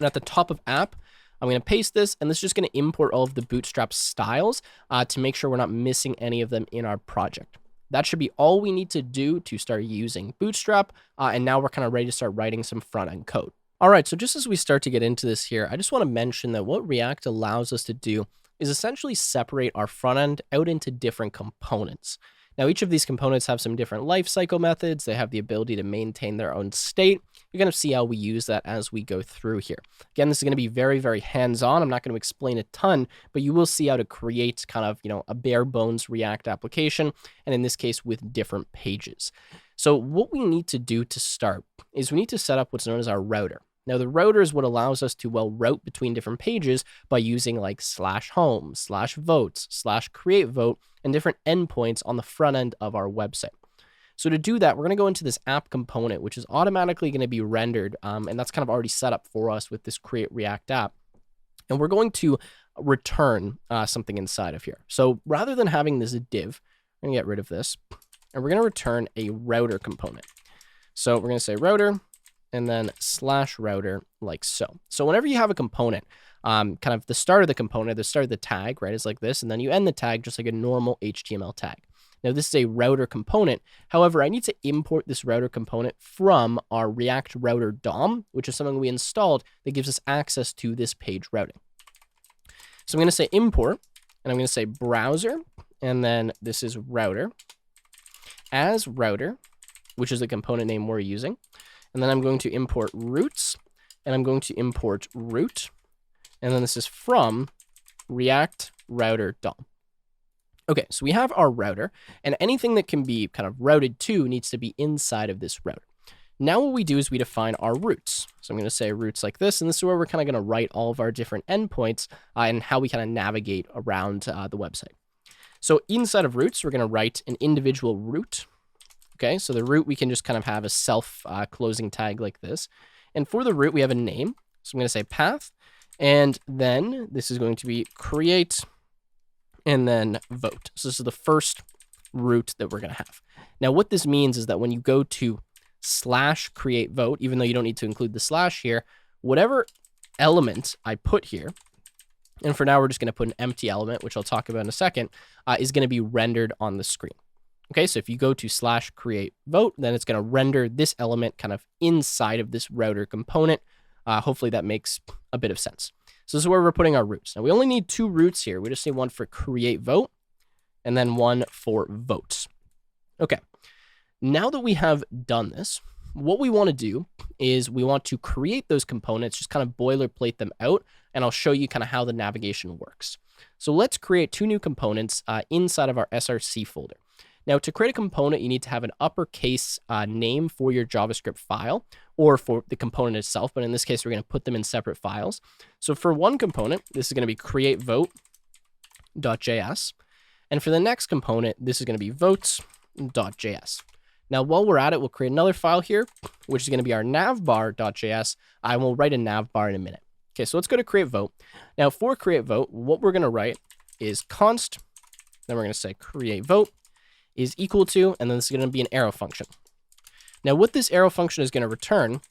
And at the top of app, I'm going to paste this, and this is just going to import all of the Bootstrap styles to make sure we're not missing any of them in our project. That should be all we need to do to start using Bootstrap, and now we're kind of ready to start writing some front-end code. All right, so just as we start to get into this here, I just want to mention that what React allows us to do is essentially separate our front end out into different components. Now, each of these components have some different lifecycle methods. They have the ability to maintain their own state. You're going to see how we use that as we go through here. Again, this is going to be very, very hands-on. I'm not going to explain a ton, but you will see how to create kind of, a bare bones React application, and in this case, with different pages. So what we need to do to start is we need to set up what's known as our router. Now, the router is what allows us to, route between different pages by using like /home, /votes, /createVote, and different endpoints on the front end of our website. So to do that, we're going to go into this app component, which is automatically going to be rendered, and that's kind of already set up for us with this create React app. And we're going to return something inside of here. So rather than having this div, we're going to get rid of this, and we're going to return a router component. So we're going to say router, and then /router like so. So whenever you have a component, kind of the start of the component, the start of the tag, right, is like this, and then you end the tag just like a normal HTML tag. Now, this is a router component. However, I need to import this router component from our React Router DOM, which is something we installed that gives us access to this page routing. So I'm going to say import, and I'm going to say browser, and then this is router as router, which is the component name we're using. And then I'm going to import routes and I'm going to import root, and then this is from React router DOM. Okay, so we have our router, and anything that can be kind of routed to needs to be inside of this router. Now what we do is we define our routes. So I'm going to say routes like this, and this is where we're kind of going to write all of our different endpoints and how we kind of navigate around the website. So inside of routes, we're going to write an individual route. Okay, so the route, we can just kind of have a self-closing tag like this. And for the route, we have a name. So I'm going to say path, and then this is going to be create, and then vote. So this is the first route that we're going to have. Now, what this means is that when you go to /create vote, even though you don't need to include the slash here, whatever element I put here, and for now, we're just going to put an empty element, which I'll talk about in a second, is going to be rendered on the screen. Okay, so if you go to /create vote, then it's going to render this element kind of inside of this router component. Hopefully that makes a bit of sense. So this is where we're putting our routes. Now we only need 2 routes here. We just need one for create vote and then one for votes. Okay, now that we have done this, what we want to do is we want to create those components, just kind of boilerplate them out, and I'll show you kind of how the navigation works. So let's create 2 new components inside of our SRC folder. Now, to create a component, you need to have an uppercase name for your JavaScript file or for the component itself. But in this case, we're going to put them in separate files. So for one component, this is going to be createvote.js. And for the next component, this is going to be votes.js. Now, while we're at it, we'll create another file here, which is going to be our navbar.js. I will write a navbar in a minute. Okay, so let's go to create vote. Now, for create vote, what we're going to write is const, then we're going to say create vote is equal to, and then this is going to be an arrow function. Now, what this arrow function is going to return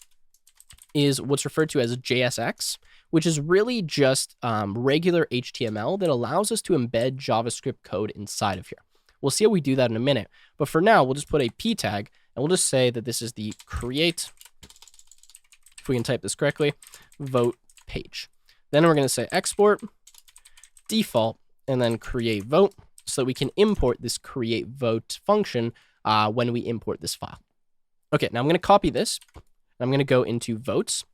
is what's referred to as JSX, which is really just regular HTML that allows us to embed JavaScript code inside of here. We'll see how we do that in a minute, but for now, we'll just put a p tag, and we'll just say that this is the create, if we can type this correctly, vote page. Then we're going to say export, default, and then create vote, so that we can import this create vote function when we import this file. Okay, now I'm going to copy this. I'm going to go into votes.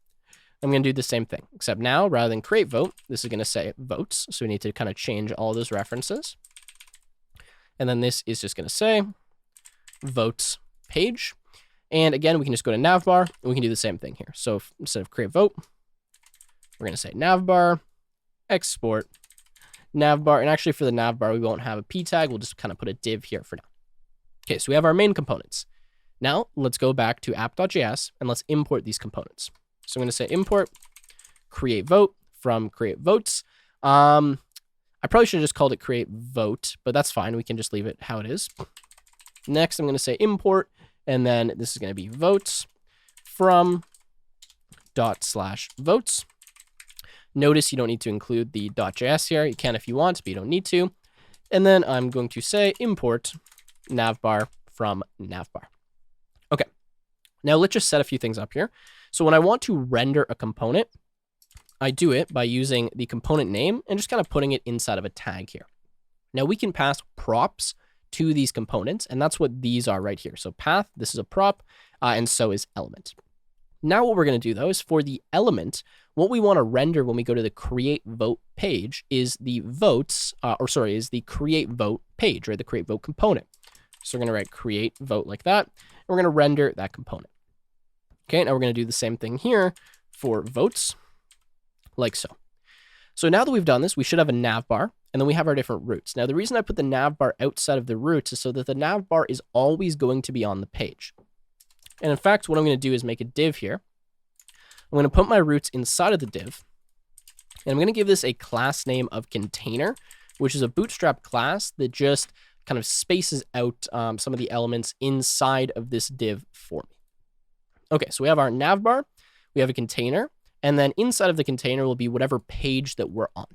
I'm going to do the same thing, except now, rather than create vote, this is going to say votes. So we need to kind of change all those references. And then this is just going to say votes page. And again, we can just go to navbar, and we can do the same thing here. So instead of create vote, we're going to say navbar, export, navbar, and actually for the navbar, we won't have a p tag. We'll just kind of put a div here for now. Okay, so we have our main components. Now let's go back to app.js and let's import these components. So I'm going to say import create vote from create votes. I probably should have just called it create vote, but that's fine. We can just leave it how it is. Next, I'm going to say import, and then this is going to be votes from ./votes. Notice you don't need to include the .js here. You can if you want, but you don't need to. And then I'm going to say import navbar from navbar. Okay, now let's just set a few things up here. So when I want to render a component, I do it by using the component name and just kind of putting it inside of a tag here. Now we can pass props to these components, and that's what these are right here. So path, this is a prop, and so is element. Now what we're going to do, though, is for the element, what we want to render when we go to the create vote page is the votes, is the create vote page, right? The create vote component. So we're going to write create vote like that, and we're going to render that component. Okay, now we're going to do the same thing here for votes, like so. So now that we've done this, we should have a navbar, and then we have our different routes. Now, the reason I put the navbar outside of the routes is so that the navbar is always going to be on the page. And in fact, what I'm going to do is make a div here. I'm going to put my routes inside of the div, and I'm going to give this a class name of container, which is a bootstrap class that just kind of spaces out some of the elements inside of this div for me. Okay, so we have our navbar, we have a container, and then inside of the container will be whatever page that we're on.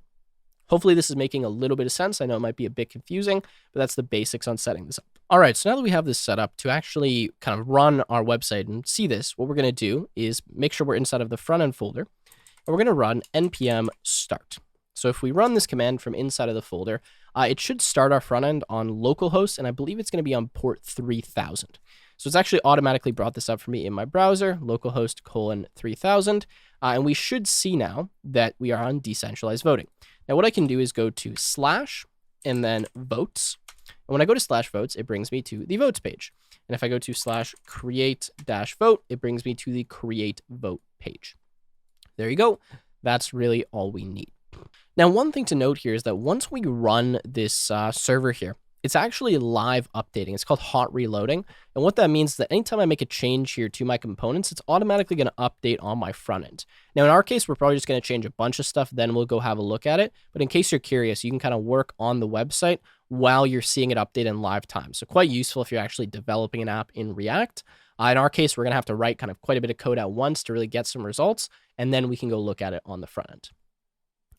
Hopefully this is making a little bit of sense. I know it might be a bit confusing, but that's the basics on setting this up. All right, so now that we have this set up to actually kind of run our website and see this, what we're going to do is make sure we're inside of the front end folder, and we're going to run npm start. So if we run this command from inside of the folder, it should start our front end on localhost, and I believe it's going to be on port 3000. So it's actually automatically brought this up for me in my browser, localhost:3000. And we should see now that we are on decentralized voting. Now, what I can do is go to slash and then votes. And when I go to slash votes, it brings me to the votes page. And if I go to slash create dash vote, it brings me to the create vote page. There you go. That's really all we need. Now, one thing to note here is that once we run this server here, it's actually live updating. It's called hot reloading. And what that means is that anytime I make a change here to my components, it's automatically going to update on my front end. Now, in our case, we're probably just going to change a bunch of stuff. Then we'll go have a look at it. But in case you're curious, you can kind of work on the website while you're seeing it update in live time. So quite useful if you're actually developing an app in React. In our case, we're going to have to write kind of quite a bit of code at once to really get some results. And then we can go look at it on the front end.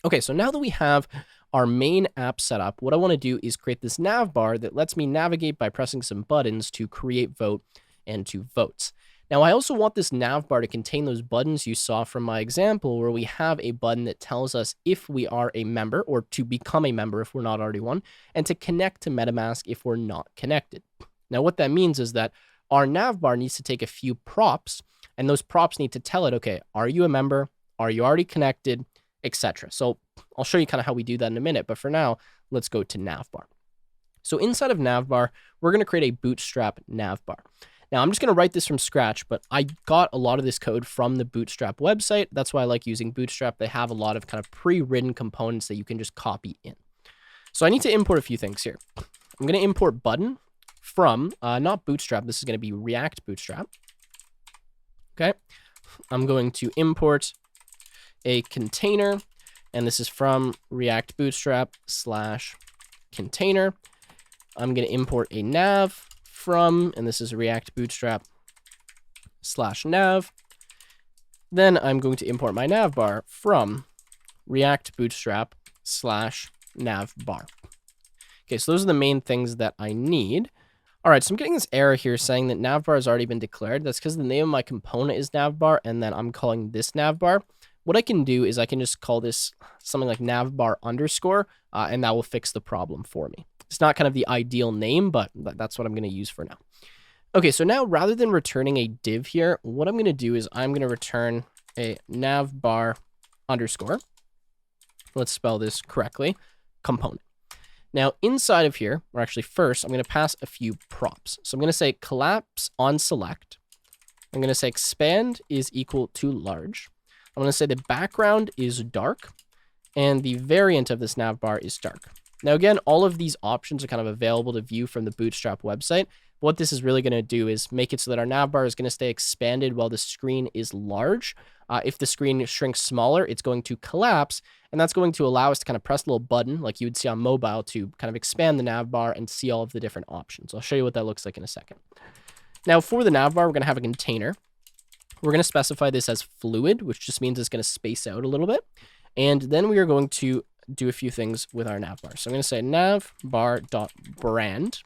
Okay, so now that we have our main app set up, what I want to do is create this nav bar that lets me navigate by pressing some buttons to create vote and to votes. Now, I also want this nav bar to contain those buttons you saw from my example, where we have a button that tells us if we are a member or to become a member if we're not already one, and to connect to MetaMask if we're not connected. Now, what that means is that our nav bar needs to take a few props, and those props need to tell it, okay, are you a member? Are you already connected? Etc. So I'll show you kind of how we do that in a minute, but for now, let's go to navbar. So inside of navbar, we're going to create a bootstrap navbar. Now I'm just going to write this from scratch, but I got a lot of this code from the Bootstrap website. That's why I like using Bootstrap. They have a lot of kind of pre-written components that you can just copy in. So I need to import a few things here. I'm going to import button from, not Bootstrap, this is going to be React Bootstrap. Okay. I'm going to import a container, and this is from React Bootstrap / container. I'm going to import a nav from, and this is React Bootstrap / nav. Then I'm going to import my navbar from React Bootstrap / navbar. Okay, so those are the main things that I need. All right, so I'm getting this error here saying that navbar has already been declared. That's because the name of my component is navbar, and then I'm calling this navbar. What I can do is I can just call this something like navbar underscore, and that will fix the problem for me. It's not kind of the ideal name, but that's what I'm going to use for now. Okay, so now rather than returning a div here, what I'm going to do is I'm going to return a navbar underscore. Let's spell this correctly, component. Now inside of here, or actually first, I'm going to pass a few props. So I'm going to say collapse on select. I'm going to say expand is equal to large. I'm going to say the background is dark, and the variant of this navbar is dark. Now, again, all of these options are kind of available to view from the Bootstrap website. What this is really going to do is make it so that our navbar is going to stay expanded while the screen is large. If the screen shrinks smaller, it's going to collapse, and that's going to allow us to kind of press a little button like you would see on mobile to kind of expand the navbar and see all of the different options. I'll show you what that looks like in a second. Now, for the navbar, we're going to have a container. We're going to specify this as fluid, which just means it's going to space out a little bit. And then we are going to do a few things with our navbar. So I'm going to say navbar.brand.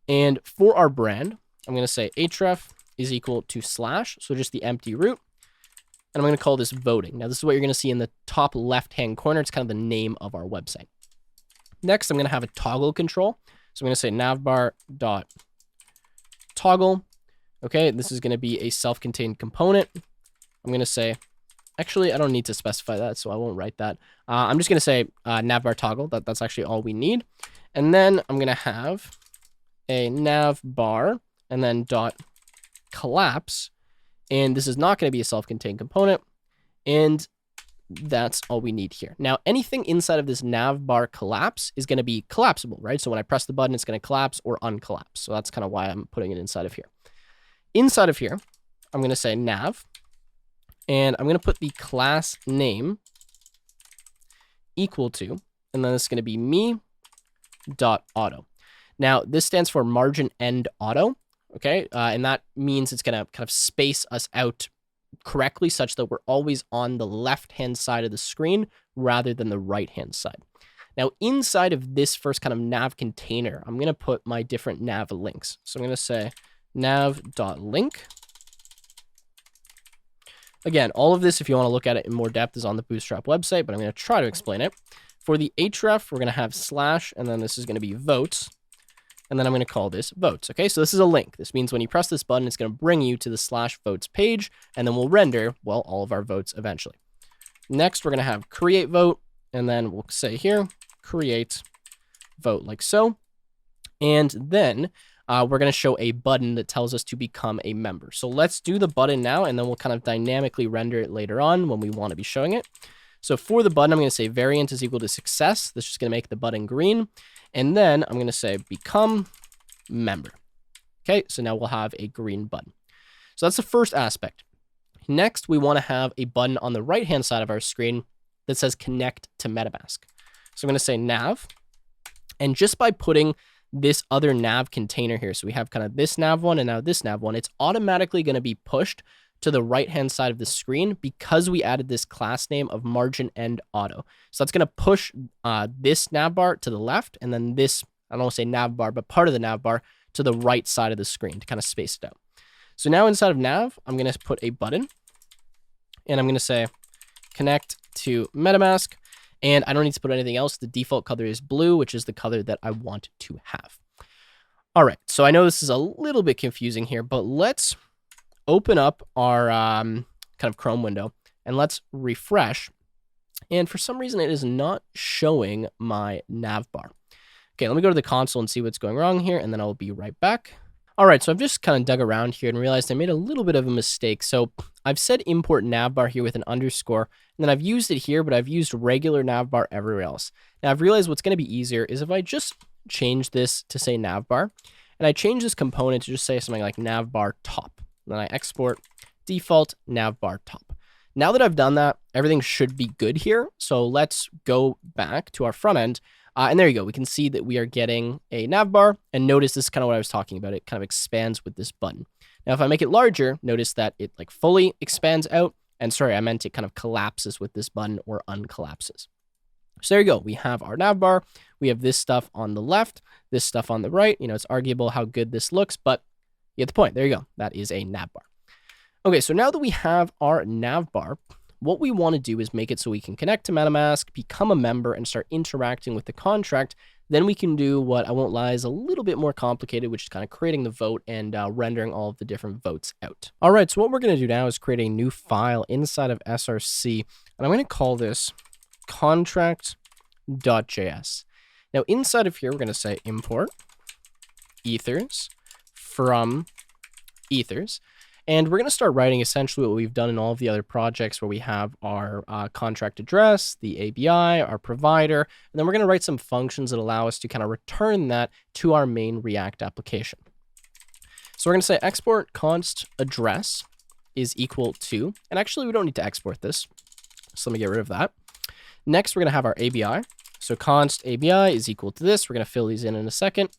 And for our brand, I'm going to say href is equal to /, so just the empty root. And I'm going to call this voting. Now, this is what you're going to see in the top left-hand corner. It's kind of the name of our website. Next, I'm going to have a toggle control. So I'm going to say navbar.toggle. Okay, this is going to be a self-contained component. I'm going to say, actually, I don't need to specify that, so I won't write that. I'm just going to say navbar toggle. That's actually all we need. And then I'm going to have a navbar and then dot collapse. And this is not going to be a self-contained component. And that's all we need here. Now, anything inside of this navbar collapse is going to be collapsible, right? So when I press the button, it's going to collapse or uncollapse. So that's kind of why I'm putting it inside of here. Inside of here, I'm going to say nav, and I'm going to put the class name equal to, and then it's going to be me.auto. Now, this stands for margin end auto, okay? And that means it's going to kind of space us out correctly such that we're always on the left-hand side of the screen rather than the right-hand side. Now, inside of this first kind of nav container, I'm going to put my different nav links. So I'm going to say nav.link. Again, all of this, if you want to look at it in more depth, is on the Bootstrap website, but I'm going to try to explain it. For the href, we're going to have / and then this is going to be votes. and then I'm going to call this votes. Okay, so this is a link. This means when you press this button, it's going to bring you to the /votes page, and then we'll render, well, all of our votes eventually. Next, we're going to have create vote, and then we'll say here, create vote like so. And then we're going to show a button that tells us to become a member. So let's do the button now, and then we'll kind of dynamically render it later on when we want to be showing it. So for the button, I'm going to say variant is equal to success. This is going to make the button green. And then I'm going to say become member. Okay, so now we'll have a green button. So that's the first aspect. Next, we want to have a button on the right-hand side of our screen that says connect to MetaMask. So I'm going to say nav. And just by putting this other nav container here, so we have kind of this nav one and now this nav one, it's automatically going to be pushed to the right-hand side of the screen because we added this class name of margin end auto. So that's going to push this nav bar to the left, and then this, I don't want to say nav bar, but part of the nav bar to the right side of the screen to kind of space it out. So now inside of nav, I'm going to put a button, and I'm going to say connect to MetaMask. And I don't need to put anything else. The default color is blue, which is the color that I want to have. All right, so I know this is a little bit confusing here, but let's open up our kind of Chrome window and let's refresh. And for some reason, it is not showing my nav bar. Okay, let me go to the console and see what's going wrong here, and then I'll be right back. All right, so I've just kind of dug around here and realized I made a little bit of a mistake. So I've said import navbar here with an underscore, and then I've used it here, but I've used regular navbar everywhere else. Now I've realized what's going to be easier is if I just change this to say navbar, and I change this component to just say something like navbar top. Then I export default navbar top. Now that I've done that, everything should be good here. So let's go back to our front end. And there you go. We can see that we are getting a navbar, and notice this is kind of what I was talking about. It kind of expands with this button. Now, if I make it larger, notice that it like fully expands out. And sorry, I meant it kind of collapses with this button or uncollapses. So there you go. We have our navbar. We have this stuff on the left, this stuff on the right. You know, it's arguable how good this looks, but you get the point. There you go. That is a navbar. Okay, so now that we have our navbar, what we want to do is make it so we can connect to MetaMask, become a member, and start interacting with the contract. Then we can do what I won't lie is a little bit more complicated, which is kind of creating the vote and rendering all of the different votes out. All right, so what we're going to do now is create a new file inside of SRC, and I'm going to call this contract.js. Now, inside of here, we're going to say import ethers from ethers. And we're going to start writing essentially what we've done in all of the other projects where we have our contract address, the ABI, our provider, and then we're going to write some functions that allow us to kind of return that to our main React application. So we're going to say export const address is equal to, and actually we don't need to export this, so let me get rid of that. Next, we're going to have our ABI. So const ABI is equal to this. We're going to fill these in a second.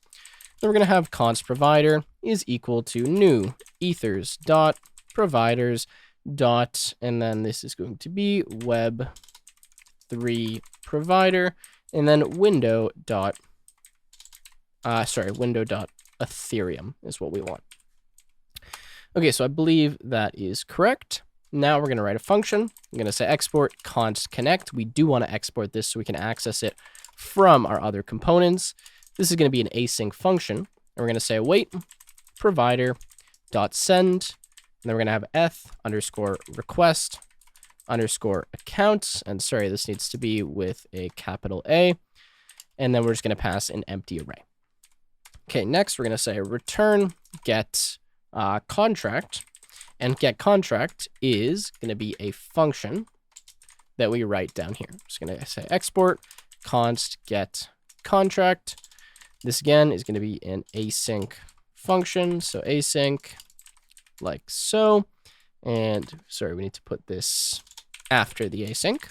Then we're going to have const provider is equal to new ethers dot providers dot, and then this is going to be web3 provider, and then window dot Ethereum is what we want. Okay, so I believe that is correct. Now we're going to write a function. I'm going to say export const connect. We do want to export this so we can access it from our other components. This is going to be an async function, and we're going to say await provider dot send, and then we're going to have eth underscore request underscore accounts, and sorry, this needs to be with a capital A, and then we're just going to pass an empty array. Okay, next we're going to say return get contract, and get contract is going to be a function that we write down here. I'm just going to say export const get contract. This again is going to be an async function. So async like so. And sorry, we need to put this after the async.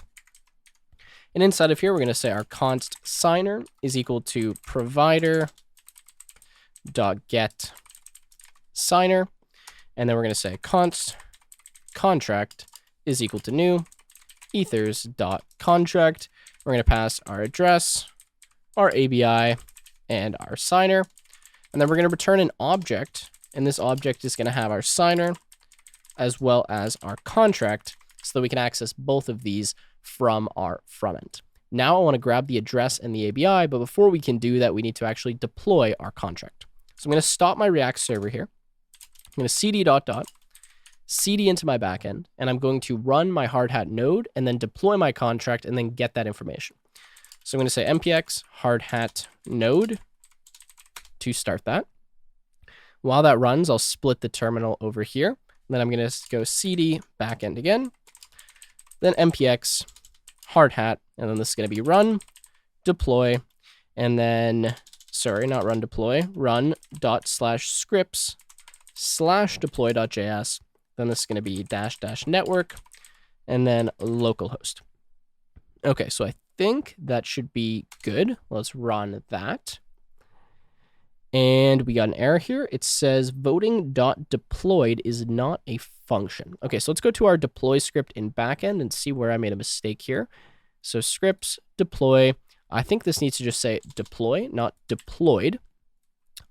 And inside of here, we're going to say our const signer is equal to provider dot get signer. And then we're going to say const contract is equal to new ethers dot contract. We're going to pass our address, our ABI, and our signer. And then we're going to return an object, and this object is going to have our signer as well as our contract so that we can access both of these from our front end. Now I want to grab the address and the ABI, but before we can do that, we need to actually deploy our contract. So I'm going to stop my React server here. I'm going to cd ... cd into my backend, and I'm going to run my hard hat node and then deploy my contract and then get that information. So I'm going to say npx hard hat node to start that. While that runs, I'll split the terminal over here. And then I'm going to go cd backend again, then npx hard hat, and then this is going to be run deploy, and then, sorry, not run deploy, run ./scripts/deploy.js. Then this is going to be -- network, and then localhost. Okay, so I think that should be good. Let's run that. And we got an error here. It says voting.deployed is not a function. Okay, so let's go to our deploy script in backend and see where I made a mistake here. So scripts deploy. I think this needs to just say deploy, not deployed.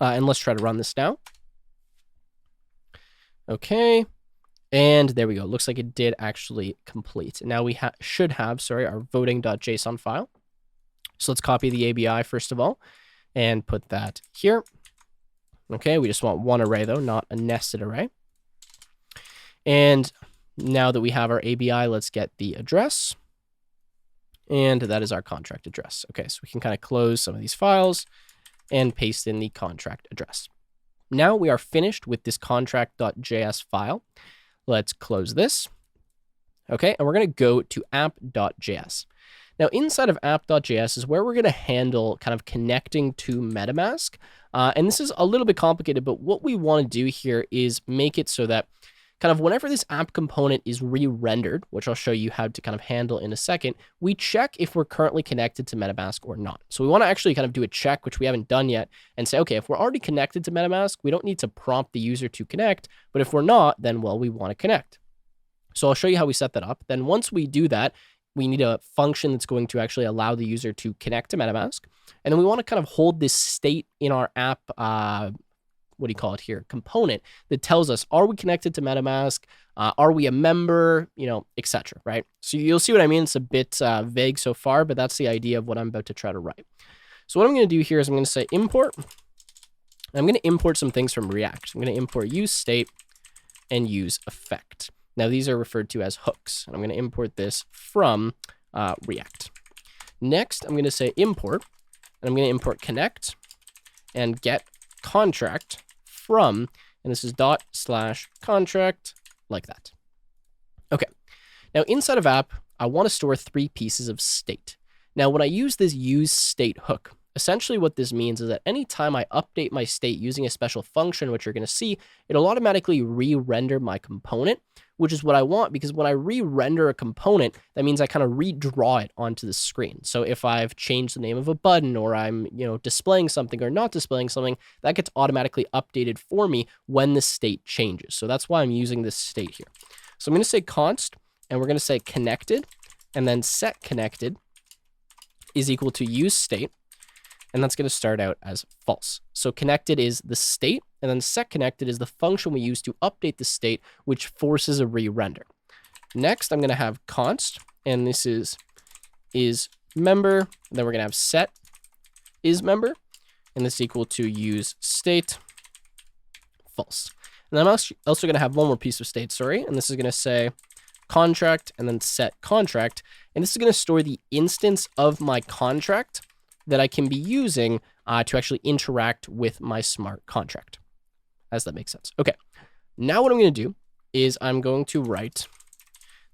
And let's try to run this now. Okay. And there we go. Looks like it did actually complete. Now we should have, our voting.json file. So let's copy the ABI first of all and put that here. Okay, we just want one array though, not a nested array. And now that we have our ABI, let's get the address. And that is our contract address. Okay, so we can kind of close some of these files and paste in the contract address. Now we are finished with this contract.js file. Let's close this. Okay, and we're going to go to app.js. Now, inside of app.js is where we're going to handle kind of connecting to MetaMask. And this is a little bit complicated, but what we want to do here is make it so that kind of whenever this app component is re-rendered, which I'll show you how to kind of handle in a second, we check if we're currently connected to MetaMask or not. So we want to actually kind of do a check, which we haven't done yet, and say, okay, if we're already connected to MetaMask, we don't need to prompt the user to connect, but if we're not, then, well, we want to connect. So I'll show you how we set that up. Then once we do that, we need a function that's going to actually allow the user to connect to MetaMask. And then we want to kind of hold this state in our app, component that tells us, are we connected to MetaMask? Are we a member? Etc. Right? So you'll see what I mean. It's a bit vague so far, but that's the idea of what I'm about to try to write. So what I'm going to do here is I'm going to say import. I'm going to import some things from React. I'm going to import use state and use effect. Now these are referred to as hooks, and I'm going to import this from React. Next, I'm going to say import, and I'm going to import connect and get contract from, and this is ./contract, like that. Okay. Now inside of app, I want to store 3 pieces of state. Now when I use this use state hook, essentially what this means is that anytime I update my state using a special function, which you're going to see, it'll automatically re-render my component, which is what I want, because when I re-render a component, that means I kind of redraw it onto the screen. So if I've changed the name of a button, or I'm, displaying something or not displaying something, that gets automatically updated for me when the state changes. So that's why I'm using this state here. So I'm going to say const, and we're going to say connected, and then set connected is equal to use state. And that's going to start out as false. So connected is the state, and then set connected is the function we use to update the state, which forces a re-render. Next, I'm going to have const, and this is member. And then we're going to have set is member, and this is equal to use state false. And then I'm also going to have one more piece of state, and this is going to say contract and then set contract. And this is going to store the instance of my contract that I can be using to actually interact with my smart contract, as that makes sense. Okay, now what I'm going to do is I'm going to write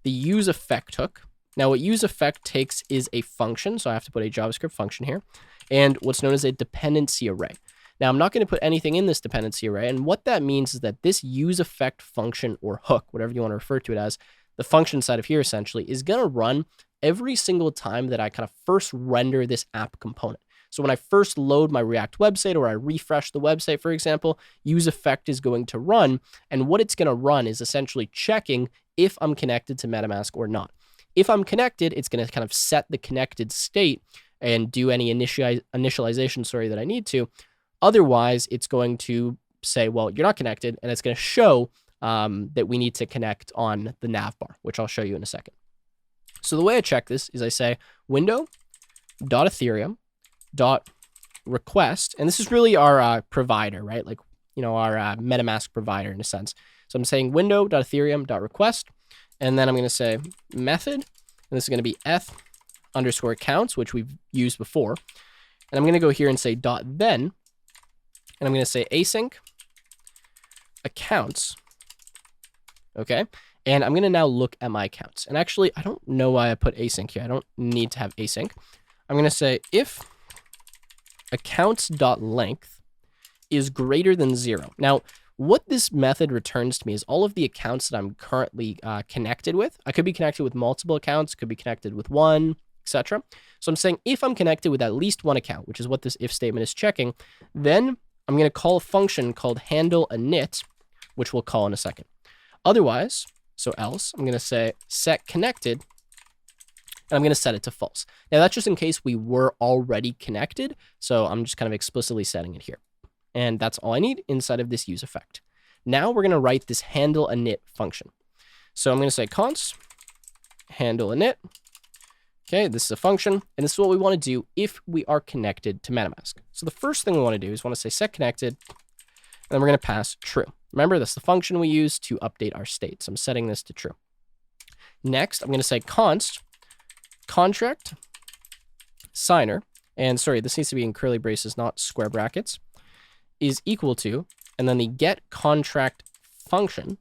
the use effect hook. Now what use effect takes is a function, so I have to put a JavaScript function here, and what's known as a dependency array. Now I'm not going to put anything in this dependency array, and what that means is that this use effect function or hook, whatever you want to refer to it as, the function side of here essentially, is going to run every single time that I kind of first render this app component. So when I first load my React website, or I refresh the website, for example, use effect is going to run. And what it's going to run is essentially checking if I'm connected to MetaMask or not. If I'm connected, it's going to kind of set the connected state and do any initialization, that I need to. Otherwise, it's going to say, well, you're not connected, and it's going to show that we need to connect on the nav bar, which I'll show you in a second. So the way I check this is I say window Ethereum dot request, and this is really our provider, right? Like, our MetaMask provider in a sense. So I'm saying window.ethereum.request, and then I'm going to say method, and this is going to be eth_accounts, which we've used before. And I'm going to go here and say .then, and I'm going to say async accounts, okay? And I'm going to now look at my accounts. And actually, I don't know why I put async here. I don't need to have async. I'm going to say if accounts.length is greater than 0. Now, what this method returns to me is all of the accounts that I'm currently connected with. I could be connected with multiple accounts, could be connected with one, etc. So I'm saying if I'm connected with at least one account, which is what this if statement is checking, then I'm going to call a function called handle init, which we'll call in a second. Otherwise, so else, I'm going to say set connected, and I'm going to set it to false. Now, that's just in case we were already connected, so I'm just kind of explicitly setting it here. And that's all I need inside of this use effect. Now we're going to write this handle init function. So I'm going to say const handle init. Okay, this is a function, and this is what we want to do if we are connected to MetaMask. So the first thing we want to do is want to say set connected, and then we're going to pass true. Remember, that's the function we use to update our state. So I'm setting this to true. Next, I'm going to say const contract signer, and sorry, this needs to be in curly braces, not square brackets, is equal to, and then the get contract function,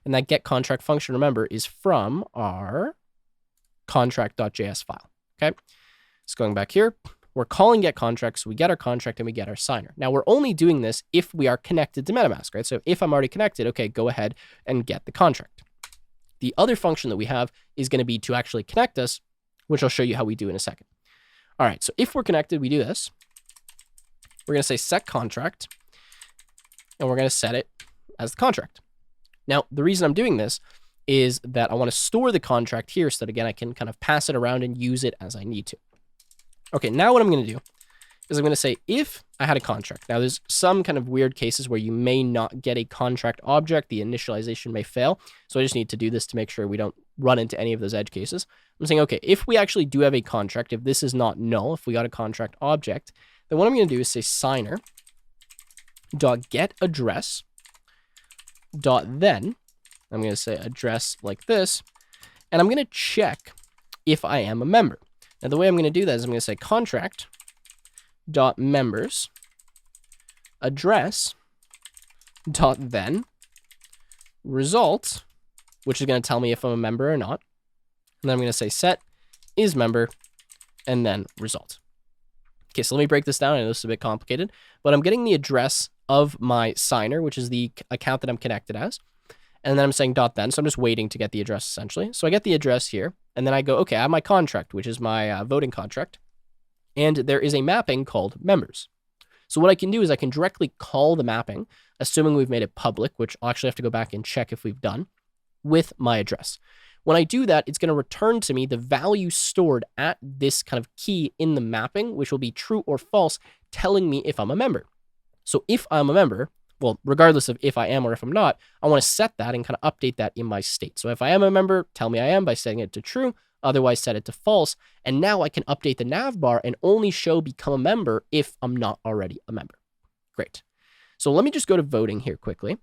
and that get contract function, remember, is from our contract.js file, okay? So going back here, we're calling get contract, so we get our contract and we get our signer. Now, we're only doing this if we are connected to MetaMask, right? So if I'm already connected, okay, go ahead and get the contract. The other function that we have is going to be to actually connect us, which I'll show you how we do in a second. All right, so if we're connected, we do this. We're going to say set contract, and we're going to set it as the contract. Now, the reason I'm doing this is that I want to store the contract here so that, again, I can kind of pass it around and use it as I need to. Okay, now what I'm going to do is I'm going to say if I had a contract. Now, there's some kind of weird cases where you may not get a contract object. The initialization may fail. So I just need to do this to make sure we don't run into any of those edge cases. I'm saying, okay, if we actually do have a contract, if this is not null, if we got a contract object, then what I'm going to do is say signer dot get address dot then I'm going to say address like this, and I'm going to check if I am a member. Now, the way I'm going to do that is I'm going to say contract dot members address dot then result, which is going to tell me if I'm a member or not. And then I'm going to say set is member and then result. Okay, so let me break this down. I know this is a bit complicated, but I'm getting the address of my signer, which is the account that I'm connected as. And then I'm saying dot then, so I'm just waiting to get the address essentially. So I get the address here, and then I go, okay, I have my contract, which is my voting contract. And there is a mapping called members. So what I can do is I can directly call the mapping, assuming we've made it public, which I'll actually have to go back and check if we've done, with my address. When I do that, it's going to return to me the value stored at this kind of key in the mapping, which will be true or false, telling me if I'm a member. So if I'm a member, well, regardless of if I am or if I'm not, I want to set that and kind of update that in my state. So if I am a member, tell me I am by setting it to true, otherwise set it to false. And now I can update the nav bar and only show become a member if I'm not already a member. Great. So let me just go to voting here quickly.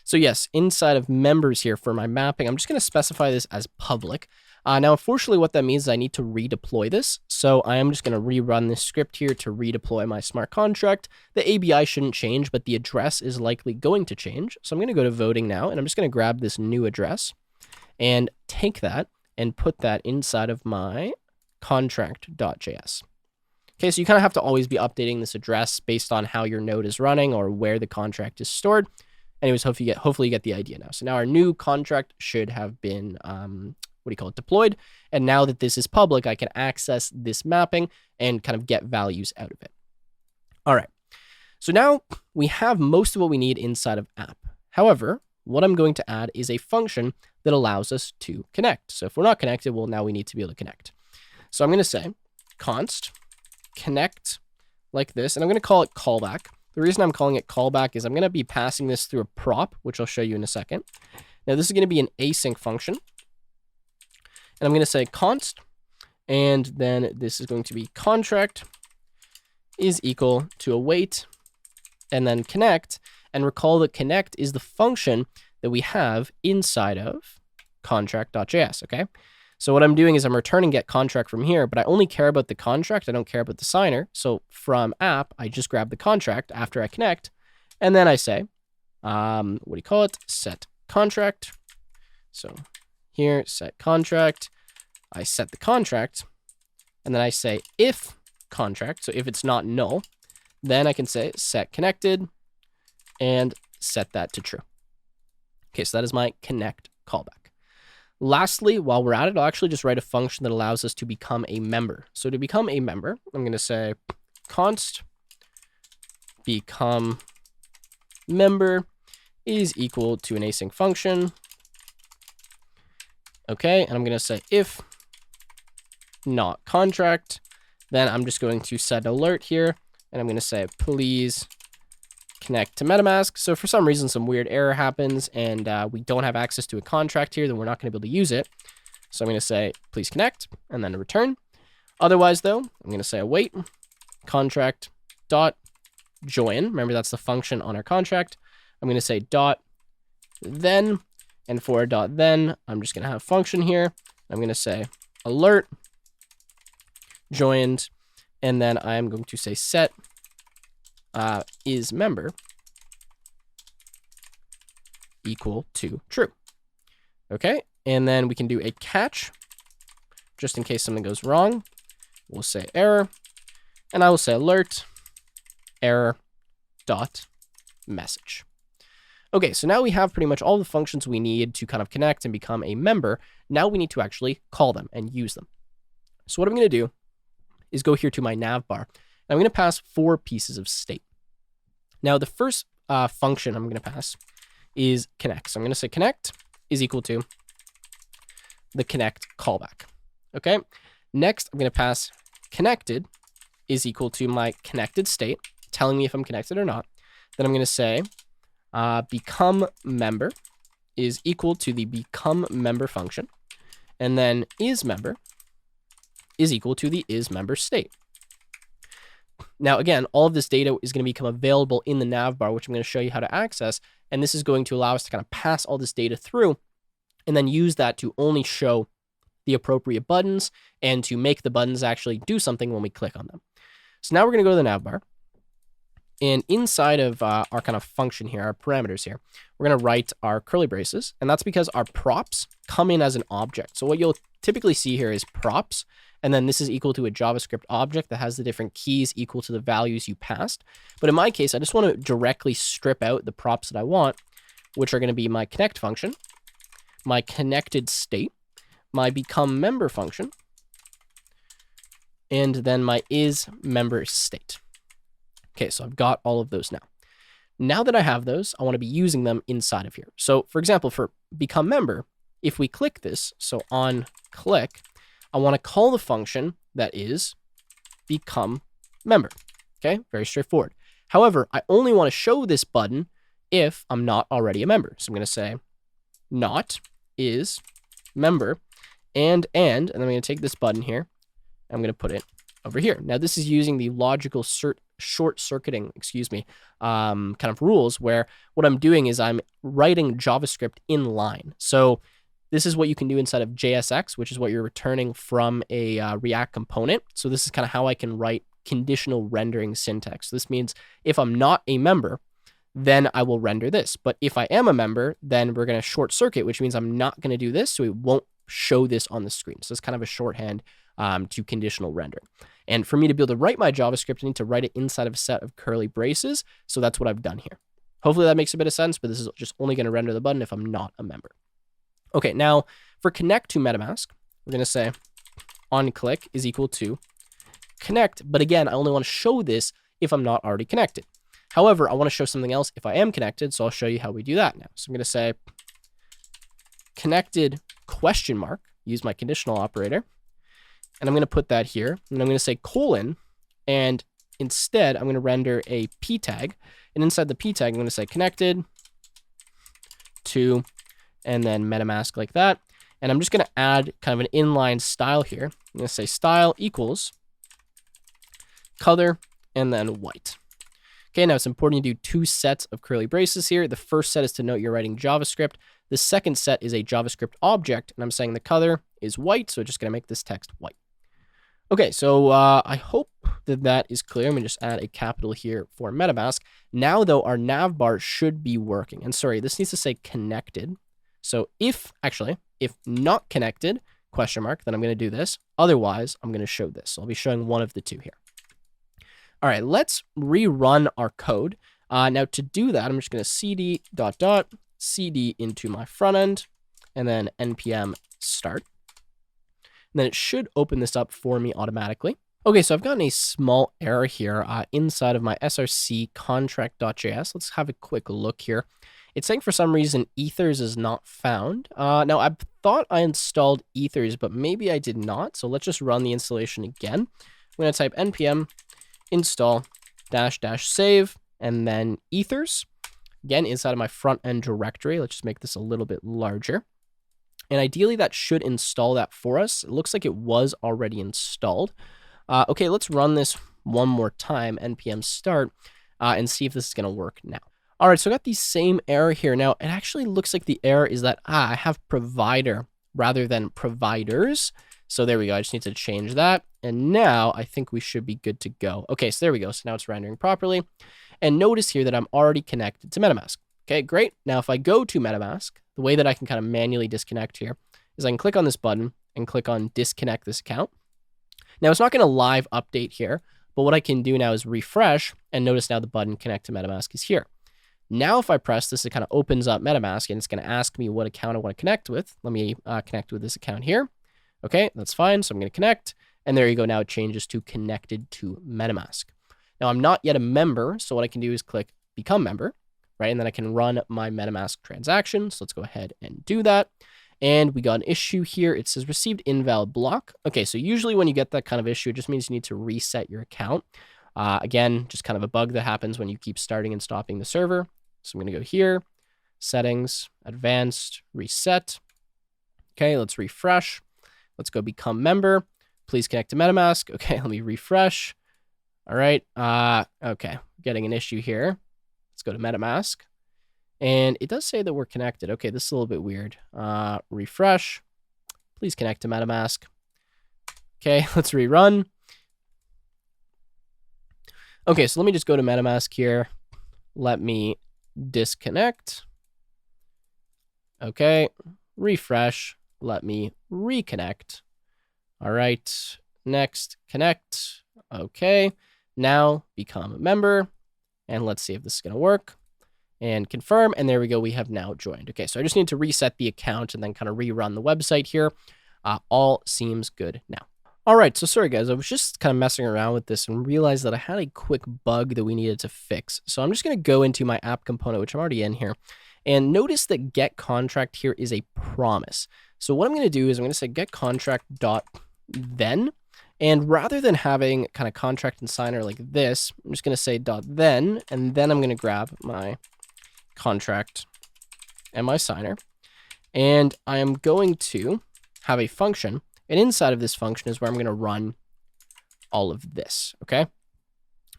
So yes, inside of members here for my mapping, I'm just going to specify this as public. Now, unfortunately, what that means is I need to redeploy this. So I am just going to rerun this script here to redeploy my smart contract. The ABI shouldn't change, but the address is likely going to change. So I'm going to go to voting now, and I'm just going to grab this new address and take that and put that inside of my contract.js. Okay, so you kind of have to always be updating this address based on how your node is running or where the contract is stored. Anyways, hopefully you get the idea now. So now our new contract should have been, deployed. And now that this is public, I can access this mapping and kind of get values out of it. All right. So now we have most of what we need inside of app. However, what I'm going to add is a function that allows us to connect. So if we're not connected, well, now we need to be able to connect. So I'm going to say const connect like this, and I'm going to call it callback. The reason I'm calling it callback is I'm going to be passing this through a prop, which I'll show you in a second. Now, this is going to be an async function. And I'm going to say const, And then this is going to be contract is equal to await, and then connect. And recall that connect is the function that we have inside of contract.js, okay? So what I'm doing is I'm returning get contract from here, but I only care about the contract. I don't care about the signer. So from app, I just grab the contract after I connect, and then I say, set contract. So here, set contract. I set the contract, and then I say if contract. So if it's not null, then I can say set connected and set that to true. Okay, so that is my connect callback. Lastly, while we're at it, I'll actually just write a function that allows us to become a member. So to become a member, I'm going to say const become member is equal to an async function. Okay, and I'm going to say if not contract, then I'm just going to set alert here, and I'm going to say please connect to MetaMask. So for some reason, some weird error happens, and we don't have access to a contract here, then we're not going to be able to use it. So I'm going to say please connect, and then return. Otherwise, though, I'm going to say await contract dot join. Remember, that's the function on our contract. I'm going to say dot then, and for dot then, I'm just going to have a function here. I'm going to say alert joined, and then I'm going to say set is member equal to true. Okay, and then we can do a catch just in case something goes wrong. We'll say error, and I will say alert error dot message. Okay, so now we have pretty much all the functions we need to kind of connect and become a member. Now we need to actually call them and use them. So what I'm going to do is go here to my nav bar, and I'm going to pass 4 pieces of state. Now, the first function I'm going to pass is connect. So I'm going to say connect is equal to the connect callback. Okay. Next, I'm going to pass connected is equal to my connected state, telling me if I'm connected or not. Then I'm going to say become member is equal to the become member function. And then is member is equal to the is member state. Now, again, all of this data is going to become available in the nav bar, which I'm going to show you how to access. And this is going to allow us to kind of pass all this data through and then use that to only show the appropriate buttons and to make the buttons actually do something when we click on them. So now we're going to go to the nav bar. And inside of our kind of function here, our parameters here, we're going to write our curly braces. And that's because our props come in as an object. So what you'll typically see here is props. And then this is equal to a JavaScript object that has the different keys equal to the values you passed. But in my case, I just want to directly strip out the props that I want, which are going to be my connect function, my connected state, my become member function, and then my is member state. Okay, so I've got all of those now. Now that I have those, I want to be using them inside of here. So for example, for become member, if we click this, so on click, I want to call the function that is become member. Okay, very straightforward. However, I only want to show this button if I'm not already a member. So I'm going to say not is member and then I'm going to take this button here. I'm going to put it over here. Now this is using the logical short-circuiting, kind of rules where what I'm doing is I'm writing JavaScript in line. So this is what you can do inside of JSX, which is what you're returning from a React component. So this is kind of how I can write conditional rendering syntax. So this means if I'm not a member, then I will render this. But if I am a member, then we're going to short circuit, which means I'm not going to do this. So it won't show this on the screen. So it's kind of a shorthand to conditional render. And for me to be able to write my JavaScript, I need to write it inside of a set of curly braces. So that's what I've done here. Hopefully that makes a bit of sense, but this is just only going to render the button if I'm not a member. Okay, now for connect to MetaMask, we're going to say on click is equal to connect. But again, I only want to show this if I'm not already connected. However, I want to show something else if I am connected. So I'll show you how we do that now. So I'm going to say connected question mark, use my conditional operator. And I'm going to put that here. And I'm going to say colon. And instead, I'm going to render a p tag. And inside the p tag, I'm going to say connected to and then MetaMask like that. And I'm just going to add kind of an inline style here. I'm going to say style equals color and then white. Okay, now it's important to do 2 sets of curly braces here. The first set is to note you're writing JavaScript. The second set is a JavaScript object, and I'm saying the color is white, so just going to make this text white. Okay, so I hope that that is clear. I'm going to just add a capital here for MetaMask. Now, though, our nav bar should be working. And sorry, this needs to say connected. So if not connected, question mark, then I'm going to do this. Otherwise, I'm going to show this. So I'll be showing one of the two here. All right, let's rerun our code. Now to do that, I'm just going to cd ... cd into my front end, and then npm start. And then it should open this up for me automatically. Okay, so I've gotten a small error here inside of my src contract.js. Let's have a quick look here. It's saying for some reason ethers is not found. Now I thought I installed ethers, but maybe I did not. So let's just run the installation again. I'm going to type npm install -- save and then ethers. Again, inside of my front end directory. Let's just make this a little bit larger. And ideally that should install that for us. It looks like it was already installed. Okay, let's run this one more time, npm start, and see if this is going to work now. All right, so I got the same error here. Now, it actually looks like the error is that I have provider rather than providers. So there we go. I just need to change that. And now I think we should be good to go. Okay, so there we go. So now it's rendering properly. And notice here that I'm already connected to MetaMask. Okay, great. Now, if I go to MetaMask, the way that I can kind of manually disconnect here is I can click on this button and click on disconnect this account. Now, it's not going to live update here, but what I can do now is refresh, and notice now the button connect to MetaMask is here. Now, if I press this, it kind of opens up MetaMask, and it's going to ask me what account I want to connect with. Let me connect with this account here. Okay, that's fine. So I'm going to connect, and there you go. Now it changes to connected to MetaMask. Now, I'm not yet a member, so what I can do is click become member, right? And then I can run my MetaMask transaction. So let's go ahead and do that. And we got an issue here. It says received invalid block. Okay, so usually when you get that kind of issue, it just means you need to reset your account. Again, just kind of a bug that happens when you keep starting and stopping the server. So I'm going to go here, settings, advanced, reset. Okay, let's refresh. Let's go become member. Please connect to MetaMask. Okay, let me refresh. All right. Okay, getting an issue here. Let's go to MetaMask. And it does say that we're connected. Okay, this is a little bit weird. Refresh. Please connect to MetaMask. Okay, let's rerun. Okay, so let me just go to MetaMask here. Let me disconnect. Okay, refresh. Let me reconnect. All right, next, connect. Okay, now become a member. And let's see if this is going to work. And confirm, and there we go, we have now joined. Okay, so I just need to reset the account and then kind of rerun the website here. All seems good now. All right, so sorry guys, I was just kind of messing around with this and realized that I had a quick bug that we needed to fix. So I'm just going to go into my app component, which I'm already in here, and notice that get contract here is a promise. So what I'm going to do is I'm going to say get contract dot then, and rather than having kind of contract and signer like this, I'm just going to say dot then, and then I'm going to grab my contract and my signer, and I am going to have a function, and inside of this function is where I'm going to run all of this. Okay,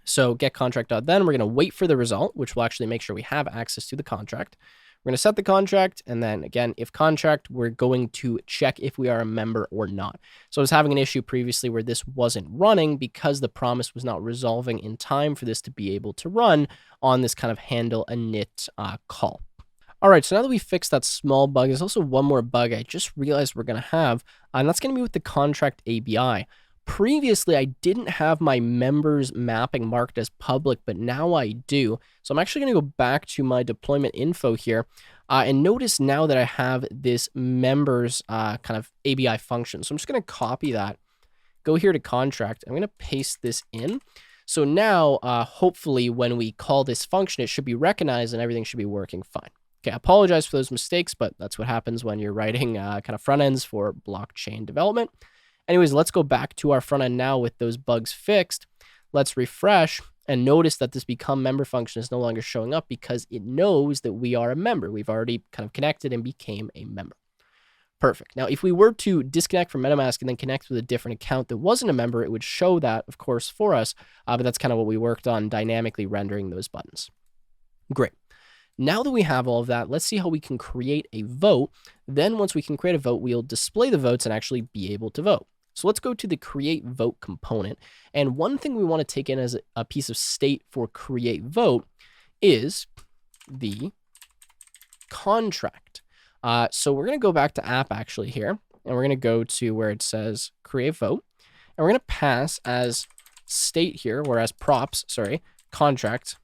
so get contract.then, we're going to wait for the result, which will actually make sure we have access to the contract. We're going to set the contract, and then again, if contract, we're going to check if we are a member or not. So I was having an issue previously where this wasn't running because the promise was not resolving in time for this to be able to run on this kind of handle init call. All right, so now that we fixed that small bug, there's also one more bug I just realized we're going to have, and that's going to be with the contract ABI. Previously, I didn't have my members mapping marked as public, but now I do. So I'm actually going to go back to my deployment info here and notice now that I have this members kind of ABI function. So I'm just going to copy that, go here to contract. I'm going to paste this in. So now, hopefully, when we call this function, it should be recognized and everything should be working fine. Okay, I apologize for those mistakes, but that's what happens when you're writing kind of front ends for blockchain development. Anyways, let's go back to our front end now with those bugs fixed. Let's refresh and notice that this become member function is no longer showing up because it knows that we are a member. We've already kind of connected and became a member. Perfect. Now, if we were to disconnect from MetaMask and then connect with a different account that wasn't a member, it would show that, of course, for us, but that's kind of what we worked on, dynamically rendering those buttons. Great. Now that we have all of that, let's see how we can create a vote. Then once we can create a vote, we'll display the votes and actually be able to vote. So let's go to the create vote component. And one thing we want to take in as a piece of state for create vote is the contract. So we're going to go back to app actually here, and we're going to go to where it says create vote, and we're going to pass as state here, whereas props, contract,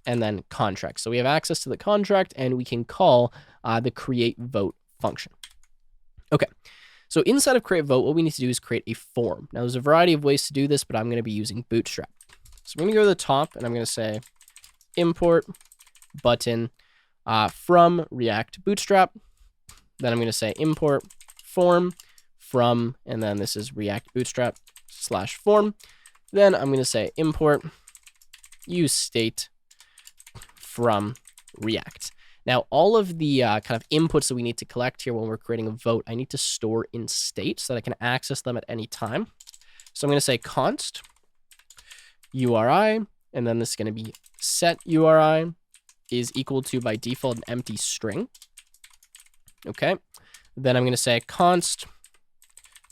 and then contract. So we have access to the contract, and we can call the create vote function. Okay. So inside of create vote, what we need to do is create a form. Now there's a variety of ways to do this, but I'm going to be using Bootstrap. So I'm going to go to the top, and I'm going to say import button from React Bootstrap. Then I'm going to say import form from, and then this is React Bootstrap / form. Then I'm going to say import use state from React. Now, all of the kind of inputs that we need to collect here when we're creating a vote, I need to store in state so that I can access them at any time. So I'm going to say const URI, and then this is going to be set URI is equal to, by default, an empty string. Okay. Then I'm going to say const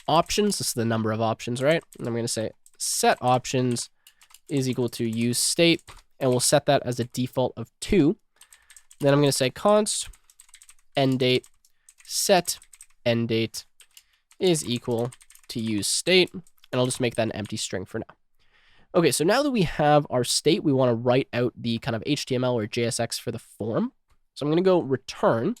options. This is the number of options, right? And I'm going to say set options is equal to use state, and we'll set that as a default of 2. Then I'm going to say const end date set end date is equal to use state, and I'll just make that an empty string for now. Okay, so now that we have our state, we want to write out the kind of HTML or JSX for the form. So I'm going to go return,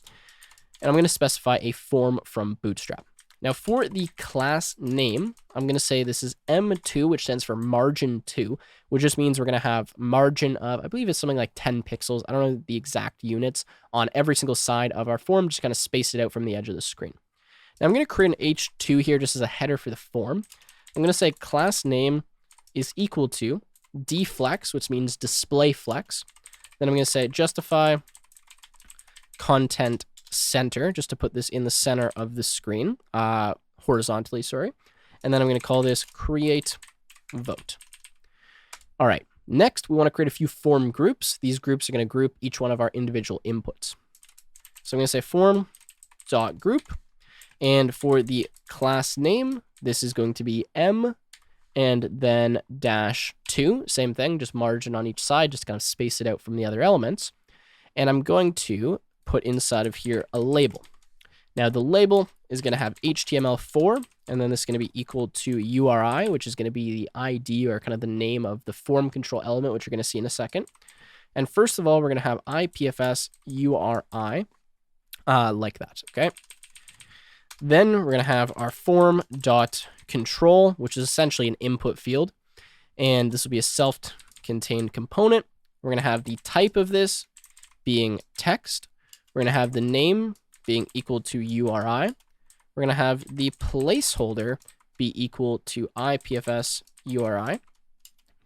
and I'm going to specify a form from Bootstrap. Now for the class name, I'm going to say this is M2, which stands for margin 2, which just means we're going to have margin of, I believe it's something like 10 pixels. I don't know the exact units on every single side of our form, just kind of space it out from the edge of the screen. Now I'm going to create an H2 here just as a header for the form. I'm going to say class name is equal to dflex, which means display flex. Then I'm going to say justify content center, just to put this in the center of the screen, horizontally, sorry. And then I'm going to call this create vote. All right. Next, we want to create a few form groups. These groups are going to group each one of our individual inputs. So I'm going to say form.group. And for the class name, this is going to be M and then -2, same thing, just margin on each side, just kind of space it out from the other elements. And I'm going to put inside of here a label. Now the label is going to have HTML4, and then this is going to be equal to URI, which is going to be the ID or kind of the name of the form control element, which you're going to see in a second. And first of all, we're going to have IPFS URI like that, okay? Then we're going to have our form.control, which is essentially an input field. And this will be a self-contained component. We're going to have the type of this being text. We're going to have the name being equal to URI. We're going to have the placeholder be equal to IPFS URI.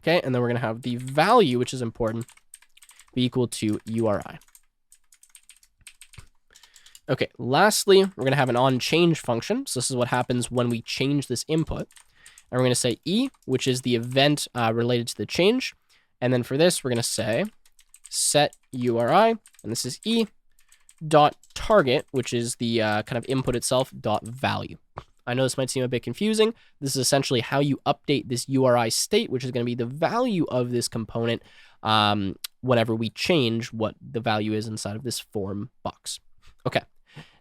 Okay, and then we're going to have the value, which is important, be equal to URI. Okay, lastly, we're going to have an onChange function. So this is what happens when we change this input. And we're going to say E, which is the event related to the change. And then for this, we're going to say set URI, and this is E dot target, which is the kind of input itself, dot value. I know this might seem a bit confusing. This is essentially how you update this URI state, which is going to be the value of this component whenever we change what the value is inside of this form box. Okay,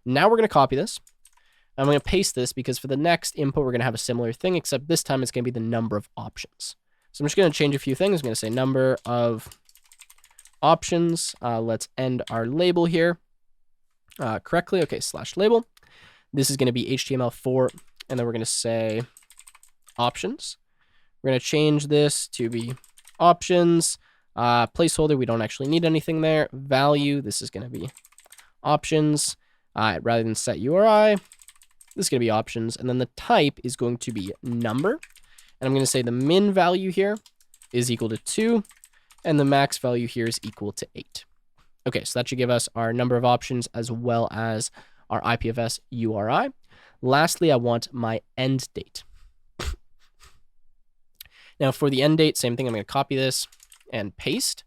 now we're going to copy this. I'm going to paste this because for the next input, we're going to have a similar thing, except this time it's going to be the number of options. So I'm just going to change a few things. I'm going to say number of options. Let's end our label here correctly. Okay, /label. This is going to be HTML4, and then we're going to say options. We're going to change this to be options. Placeholder, we don't actually need anything there. Value, this is going to be options. Rather than set URI, this is going to be options. And then the type is going to be number. And I'm going to say the min value here is equal to 2. And the max value here is equal to 8. Okay, so that should give us our number of options as well as our IPFS URI. Lastly, I want my end date. Now for the end date, same thing. I'm going to copy this and paste.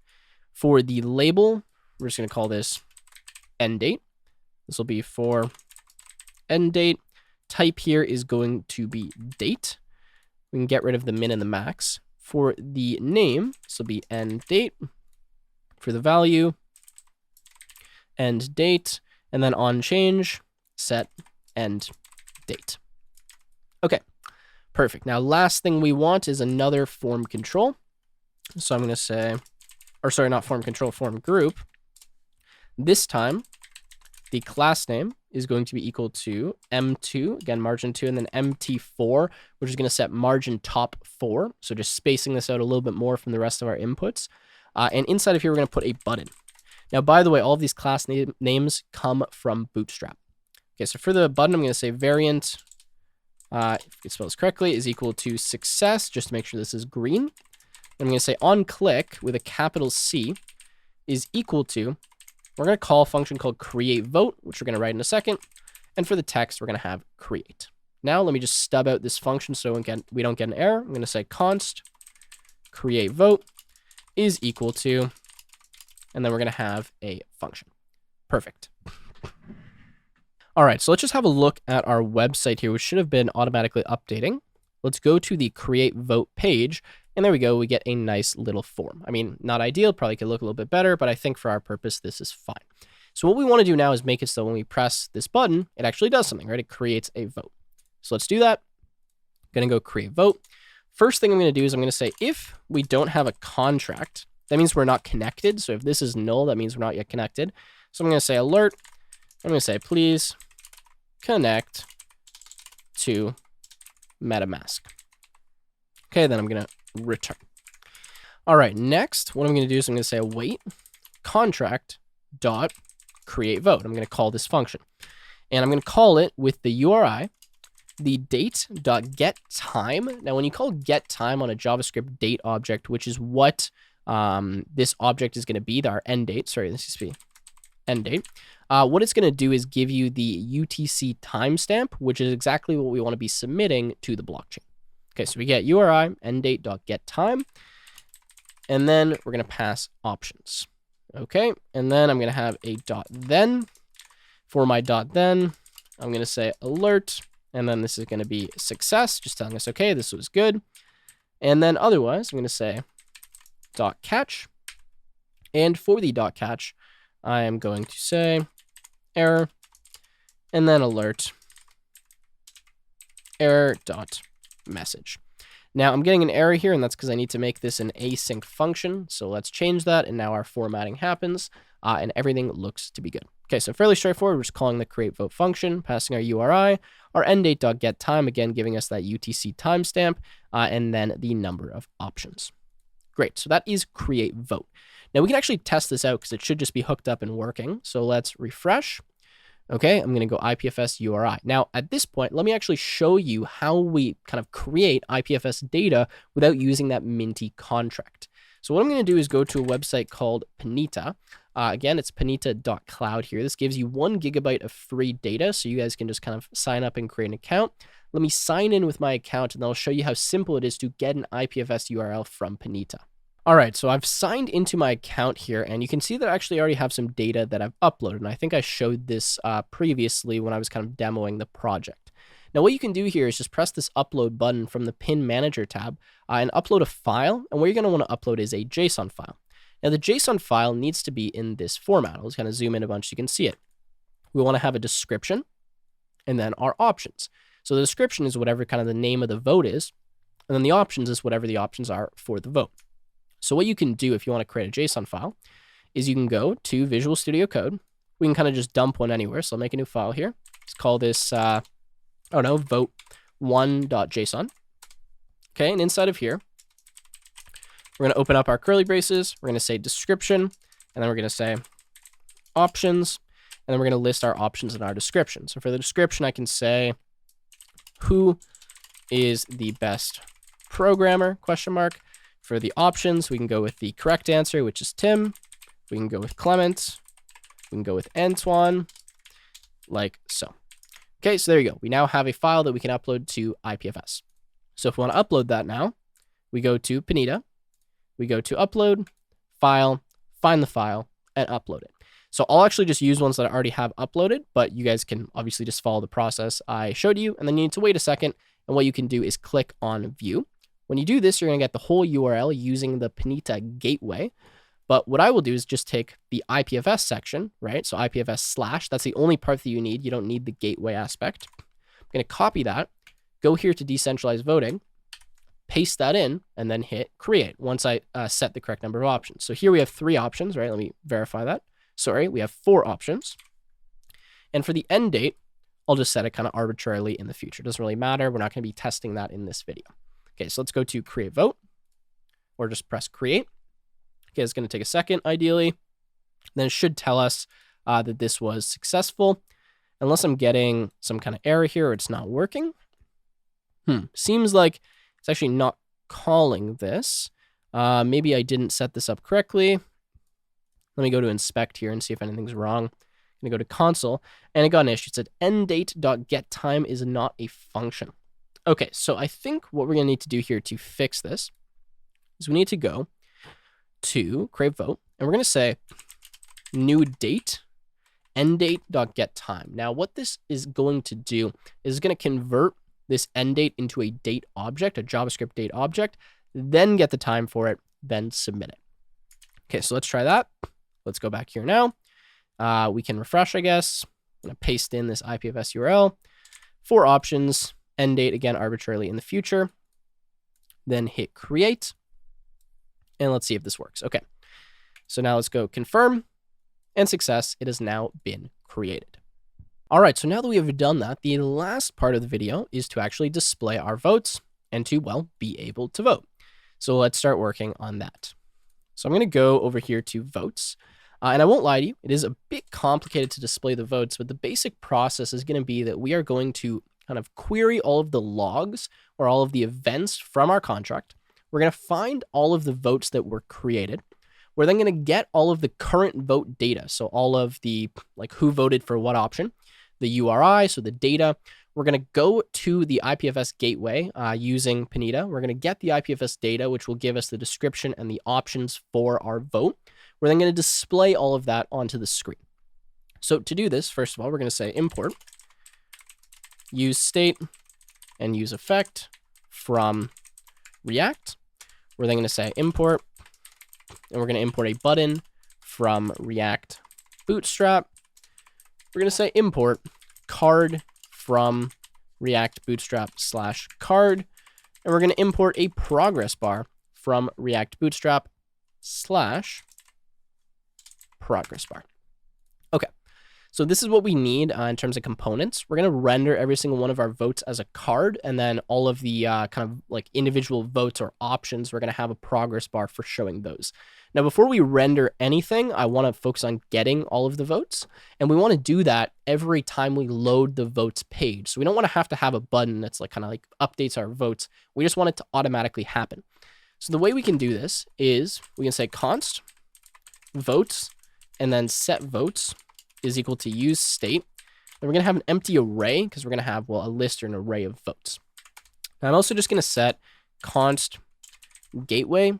For the label, we're just going to call this end date. This will be for end date. Type here is going to be date. We can get rid of the min and the max. For the name, this will be end date. For the value, end date. And then on change, set end date. Okay, perfect. Now, last thing we want is another form control. So I'm going to say, or sorry, not form control, form group. This time, the class name is going to be equal to M2, again, margin 2, and then MT4, which is going to set margin top 4. So just spacing this out a little bit more from the rest of our inputs. And inside of here, we're going to put a button. Now, by the way, all of these class names come from Bootstrap. Okay, so for the button, I'm going to say variant, if it spells correctly, is equal to success, just to make sure this is green. I'm going to say on click with a capital C is equal to, we're going to call a function called create vote, which we're going to write in a second. And for the text, we're going to have create. Now, let me just stub out this function so we don't get an error. I'm going to say const create vote is equal to, and then we're going to have a function. Perfect. All right, so let's just have a look at our website here, which should have been automatically updating. Let's go to the create vote page. And there we go, we get a nice little form. I mean, not ideal, probably could look a little bit better, but I think for our purpose, this is fine. So what we want to do now is make it so when we press this button, it actually does something, right? It creates a vote. So let's do that. I'm going to go create vote. First thing I'm going to do is I'm going to say, if we don't have a contract, that means we're not connected. So if this is null, that means we're not yet connected. So I'm going to say alert. I'm going to say, please connect to MetaMask. Okay, then I'm going to return. All right, next, what I'm going to do is I'm going to say await contract dot create vote. I'm going to call this function, and I'm going to call it with the URI, the date dot get time. Now, when you call get time on a JavaScript date object, which is what this object is going to be, our end date. Sorry, this is end date. What it's going to do is give you the UTC timestamp, which is exactly what we want to be submitting to the blockchain. Okay, so we get URI end date dot get time, and then we're going to pass options. Okay, and then I'm going to have a dot then. For my dot then, I'm going to say alert, and then this is going to be success, just telling us, okay, this was good. And then otherwise, I'm going to say dot catch, and for the dot catch, I am going to say error, and then alert, error dot message. Now I'm getting an error here, and that's because I need to make this an async function. So let's change that, and now our formatting happens, and everything looks to be good. Okay, so fairly straightforward. We're just calling the create vote function, passing our URI, our end date dot get time, again giving us that UTC timestamp, and then the number of options. Great, so that is create vote. Now we can actually test this out because it should just be hooked up and working. So let's refresh. Okay, I'm going to go IPFS URI. Now, at this point, let me actually show you how we kind of create IPFS data without using that Minty contract. So what I'm going to do is go to a website called Panita. Again, it's panita.cloud here. This gives you 1 GB of free data, so you guys can just kind of sign up and create an account. Let me sign in with my account, and I'll show you how simple it is to get an IPFS URL from Panita. All right, so I've signed into my account here, and you can see that I actually already have some data that I've uploaded, and I think I showed this previously when I was kind of demoing the project. Now, what you can do here is just press this upload button from the Pin Manager tab and upload a file, and what you're going to want to upload is a JSON file. Now, the JSON file needs to be in this format. I'll just kind of zoom in a bunch so you can see it. We want to have a description, and then our options. So the description is whatever kind of the name of the vote is, and then the options is whatever the options are for the vote. So what you can do if you want to create a JSON file is you can go to Visual Studio Code. We can kind of just dump one anywhere. So I'll make a new file here. Let's call this, vote1.json. Okay, and inside of here, we're going to open up our curly braces. We're going to say description, and then we're going to say options, and then we're going to list our options in our description. So for the description, I can say, who is the best programmer, ? For the options, we can go with the correct answer, which is Tim. We can go with Clement. We can go with Antoine. like so. Okay, so there you go. We now have a file that we can upload to IPFS. So if we want to upload that now, we go to Panita, we go to upload, file, find the file, and upload it. So I'll actually just use ones that I already have uploaded, but you guys can obviously just follow the process I showed you, and then you need to wait a second, and what you can do is click on view. When you do this, you're going to get the whole URL using the Panita gateway. But what I will do is just take the IPFS section, right? So IPFS/, that's the only part that you need. You don't need the gateway aspect. I'm going to copy that, go here to decentralized voting, paste that in, and then hit create once I set the correct number of options. So here we have 3 options, right? Let me verify that. Sorry, we have 4 options. And for the end date, I'll just set it kind of arbitrarily in the future. It doesn't really matter. We're not going to be testing that in this video. Okay, so let's go to create vote, or just press create. Okay, it's going to take a second, ideally. Then it should tell us that this was successful, unless I'm getting some kind of error here or it's not working. Seems like it's actually not calling this. Maybe I didn't set this up correctly. Let me go to inspect here and see if anything's wrong. I'm going to go to console, and it got an issue. It said endDate.getTime is not a function. Okay, so I think what we're going to need to do here to fix this is we need to go to create vote, and we're going to say new date, endDate.getTime. Now, what this is going to do is going to convert this endDate into a date object, a JavaScript date object, then get the time for it, then submit it. Okay, so let's try that. Let's go back here now. We can refresh, I guess. I'm going to paste in this IPFS URL. 4 options, end date, again, arbitrarily in the future. Then hit create. And let's see if this works. Okay, so now let's go confirm. And success, it has now been created. All right, so now that we have done that, the last part of the video is to actually display our votes and to, well, be able to vote. So let's start working on that. So I'm going to go over here to votes. And I won't lie to you, it is a bit complicated to display the votes, but the basic process is going to be that we are going to kind of query all of the logs or all of the events from our contract. We're going to find all of the votes that were created. We're then going to get all of the current vote data. So all of the, like, who voted for what option, the URI, so the data. We're going to go to the IPFS gateway using Panita. We're going to get the IPFS data, which will give us the description and the options for our vote. We're then going to display all of that onto the screen. So to do this, first of all, we're going to say import, use state, and use effect from React. We're then going to say import, and we're going to import a button from React Bootstrap. We're going to say import card from React Bootstrap /card, and we're going to import a progress bar from React Bootstrap /progress bar. Okay, so this is what we need in terms of components. We're going to render every single one of our votes as a card, and then all of the kind of like individual votes or options, we're going to have a progress bar for showing those. Now, before we render anything, I want to focus on getting all of the votes, and we want to do that every time we load the votes page. So we don't want to have a button that's like kind of like updates our votes. We just want it to automatically happen. So the way we can do this is we can say const votes, and then set votes is equal to use state. And we're going to have an empty array because we're going to have, well, a list or an array of votes. Now, I'm also just going to set const gateway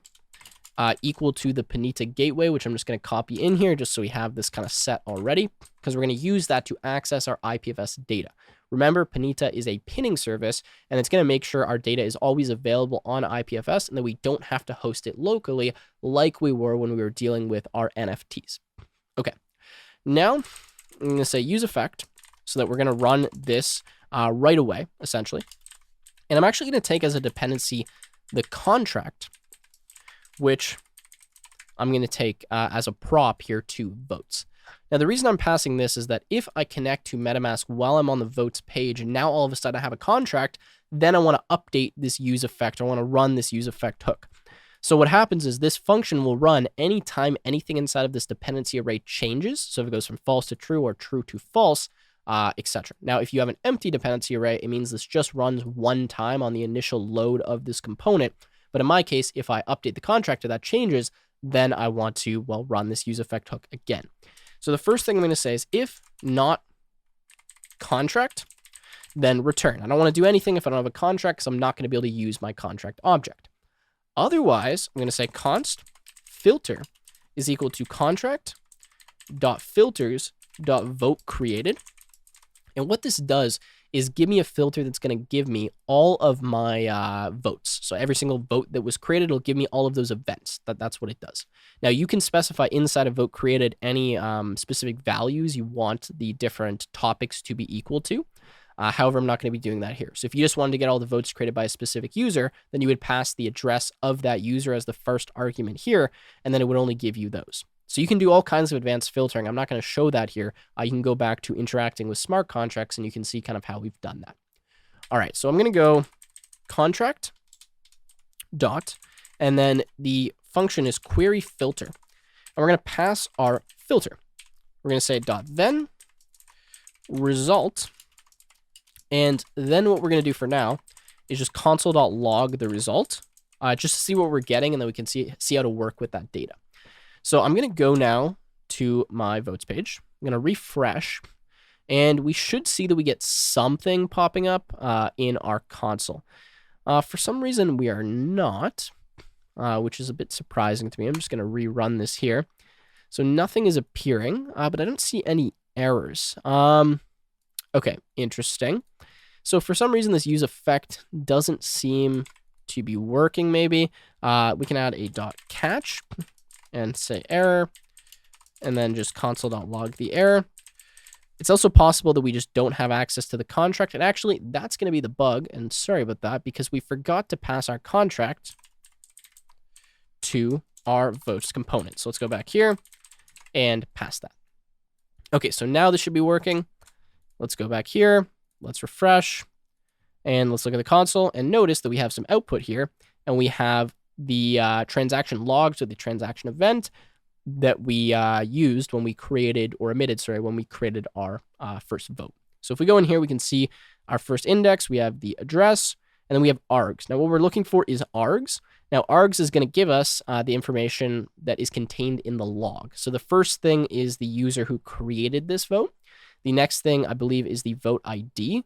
equal to the Panita gateway, which I'm just going to copy in here just so we have this kind of set already, because we're going to use that to access our IPFS data. Remember, Panita is a pinning service, and it's going to make sure our data is always available on IPFS and that we don't have to host it locally like we were when we were dealing with our NFTs. Okay, now I'm going to say use effect so that we're going to run this right away, essentially. And I'm actually going to take as a dependency the contract, which I'm going to take as a prop here to votes. Now, the reason I'm passing this is that if I connect to MetaMask while I'm on the votes page, and now all of a sudden I have a contract, then I want to update this use effect. I want to run this use effect hook. So what happens is this function will run anytime anything inside of this dependency array changes. So if it goes from false to true or true to false, etc. Now, if you have an empty dependency array, it means this just runs one time on the initial load of this component. But in my case, if I update the contract to that changes, then I want to, well, run this use effect hook again. So the first thing I'm going to say is if not contract, then return. I don't want to do anything if I don't have a contract, because I'm not going to be able to use my contract object. Otherwise, I'm going to say const filter is equal to contract dot filters dot vote created. And what this does is give me a filter that's going to give me all of my votes. So every single vote that was created will give me all of those events. That's what it does. Now, you can specify inside of vote created any specific values you want the different topics to be equal to. However, I'm not going to be doing that here. So if you just wanted to get all the votes created by a specific user, then you would pass the address of that user as the first argument here, and then it would only give you those. So you can do all kinds of advanced filtering. I'm not going to show that here. You can go back to interacting with smart contracts, and you can see kind of how we've done that. All right, so I'm going to go contract dot, and then the function is query filter. And we're going to pass our filter. We're going to say dot then result. And then what we're going to do for now is just console.log the result, just to see what we're getting, and then we can see how to work with that data. So I'm going to go now to my votes page. I'm going to refresh, and we should see that we get something popping up in our console. For some reason, we are not, which is a bit surprising to me. I'm just going to rerun this here. So nothing is appearing, but I don't see any errors. Okay, interesting. So for some reason, this use effect doesn't seem to be working, maybe. We can add a .catch and say error, and then just console.log the error. It's also possible that we just don't have access to the contract, and actually, that's going to be the bug, and sorry about that, because we forgot to pass our contract to our votes component. So let's go back here and pass that. Okay, so now this should be working. Let's go back here, let's refresh, and let's look at the console, and notice that we have some output here, and we have the transaction logs, or the transaction event that we used when we created, or emitted, sorry, when we created our first vote. So if we go in here, we can see our first index, we have the address, and then we have args. Now what we're looking for is args. Now args is going to give us the information that is contained in the log. So the first thing is the user who created this vote. The next thing, I believe, is the vote ID.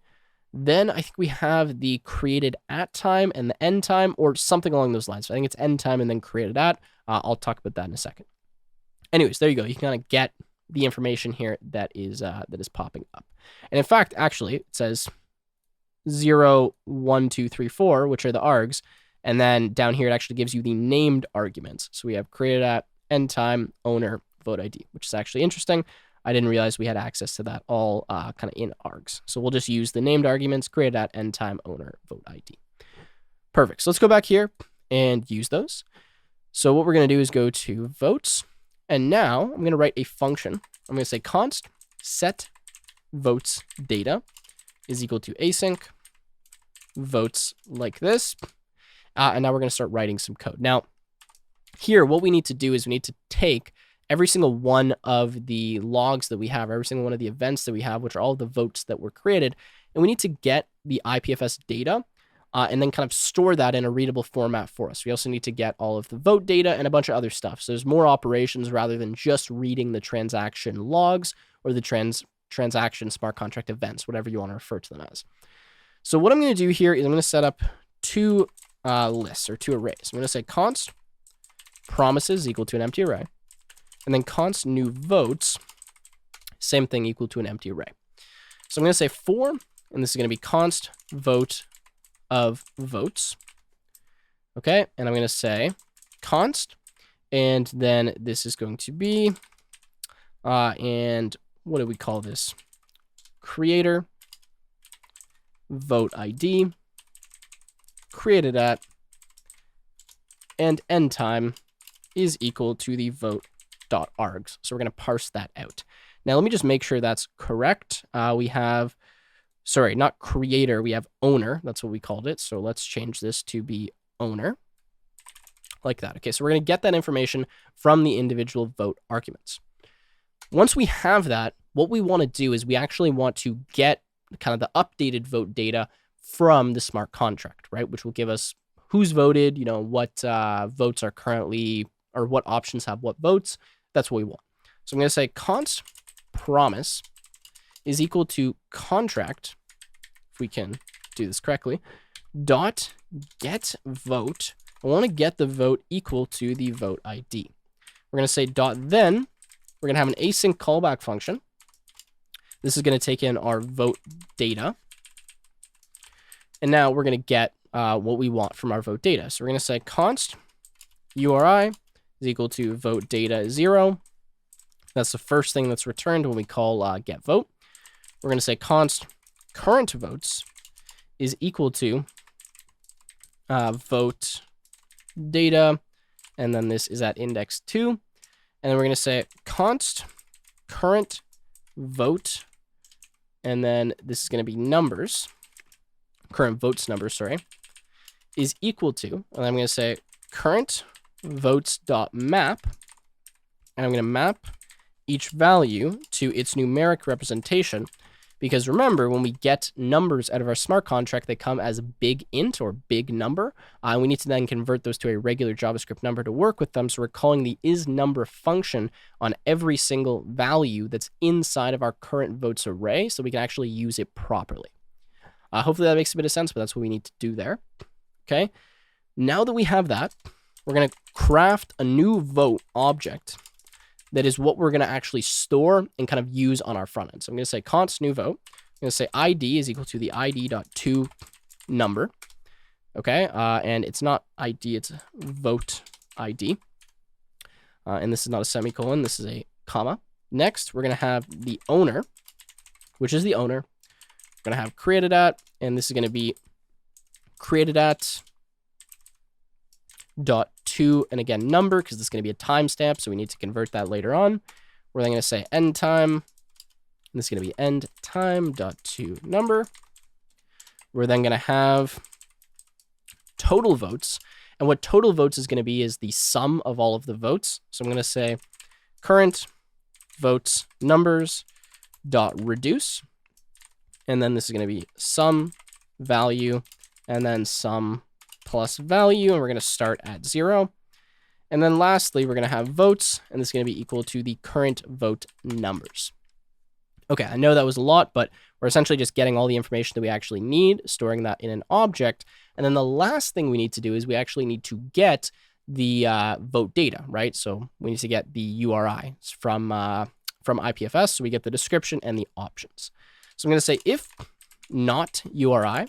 Then I think we have the created at time and the end time, or something along those lines. So I think it's end time and then created at. I'll talk about that in a second. Anyways, there you go. You can kind of get the information here that is popping up. And in fact, actually, it says 0, 1, 2, 3, 4, which are the args. And then down here, it actually gives you the named arguments. So we have created at, end time, owner, vote ID, which is actually interesting. I didn't realize we had access to that all kind of in args. So we'll just use the named arguments, created at, end time, owner, vote ID. Perfect. So let's go back here and use those. So what we're going to do is go to votes. And now I'm going to write a function. I'm going to say const set votes data is equal to async votes like this. And now we're going to start writing some code. Now, here, what we need to do is we need to take every single one of the logs that we have, every single one of the events that we have, which are all the votes that were created, and we need to get the IPFS data and then kind of store that in a readable format for us. We also need to get all of the vote data and a bunch of other stuff. So there's more operations rather than just reading the transaction logs or the transaction smart contract events, whatever you want to refer to them as. So what I'm going to do here is I'm going to set up two lists or two arrays. I'm going to say const promises equal to an empty array. And then const new votes, same thing, equal to an empty array. So I'm going to say for, and this is going to be const vote of votes. Okay, and I'm going to say const, and then this is going to be, and what do we call this? Creator vote ID, created at, and end time is equal to the vote.args. So we're going to parse that out. Now, let me just make sure that's correct. We have, sorry, not creator, we have owner. That's what we called it. So let's change this to be owner, like that. Okay, so we're going to get that information from the individual vote arguments. Once we have that, what we want to do is we actually want to get kind of the updated vote data from the smart contract, right? Which will give us who's voted, you know, what votes are currently, or what options have what votes. That's what we want. So I'm going to say const promise is equal to contract, if we can do this correctly, dot get vote. I want to get the vote equal to the vote ID. We're going to say dot then. We're going to have an async callback function. This is going to take in our vote data. And now we're going to get what we want from our vote data. So we're going to say const URI is equal to vote data 0. That's the first thing that's returned when we call get vote. We're going to say const current votes is equal to vote data, and then this is at index 2. And then we're going to say const current vote, and then this is going to be numbers, current votes numbers, sorry, is equal to, and I'm going to say current votes dot map, and I'm going to map each value to its numeric representation. Because remember, when we get numbers out of our smart contract, they come as a big int or big number. We need to then convert those to a regular JavaScript number to work with them. So we're calling the isNumber function on every single value that's inside of our current votes array so we can actually use it properly. Hopefully that makes a bit of sense, but that's what we need to do there. Okay. Now that we have that, we're going to craft a new vote object that is what we're going to actually store and kind of use on our front end. So I'm going to say const new vote. I'm going to say ID is equal to the ID.to number. Okay. And it's not ID, it's vote ID. And this is not a semicolon. This is a comma. Next, we're going to have the owner, which is the owner. We're going to have created at, and this is going to be created at dot to, and again, number, because this is going to be a timestamp, so we need to convert that later on. We're then going to say end time, and this is going to be end time dot to number. We're then going to have total votes, and what total votes is going to be is the sum of all of the votes. So I'm going to say current votes numbers dot reduce, and then this is going to be sum value, and then sum plus value, and we're going to start at 0. And then lastly, we're going to have votes, and this is going to be equal to the current vote numbers. Okay, I know that was a lot, but we're essentially just getting all the information that we actually need, storing that in an object. And then the last thing we need to do is we actually need to get the vote data, right? So we need to get the URI from IPFS, so we get the description and the options. So I'm going to say if not URI,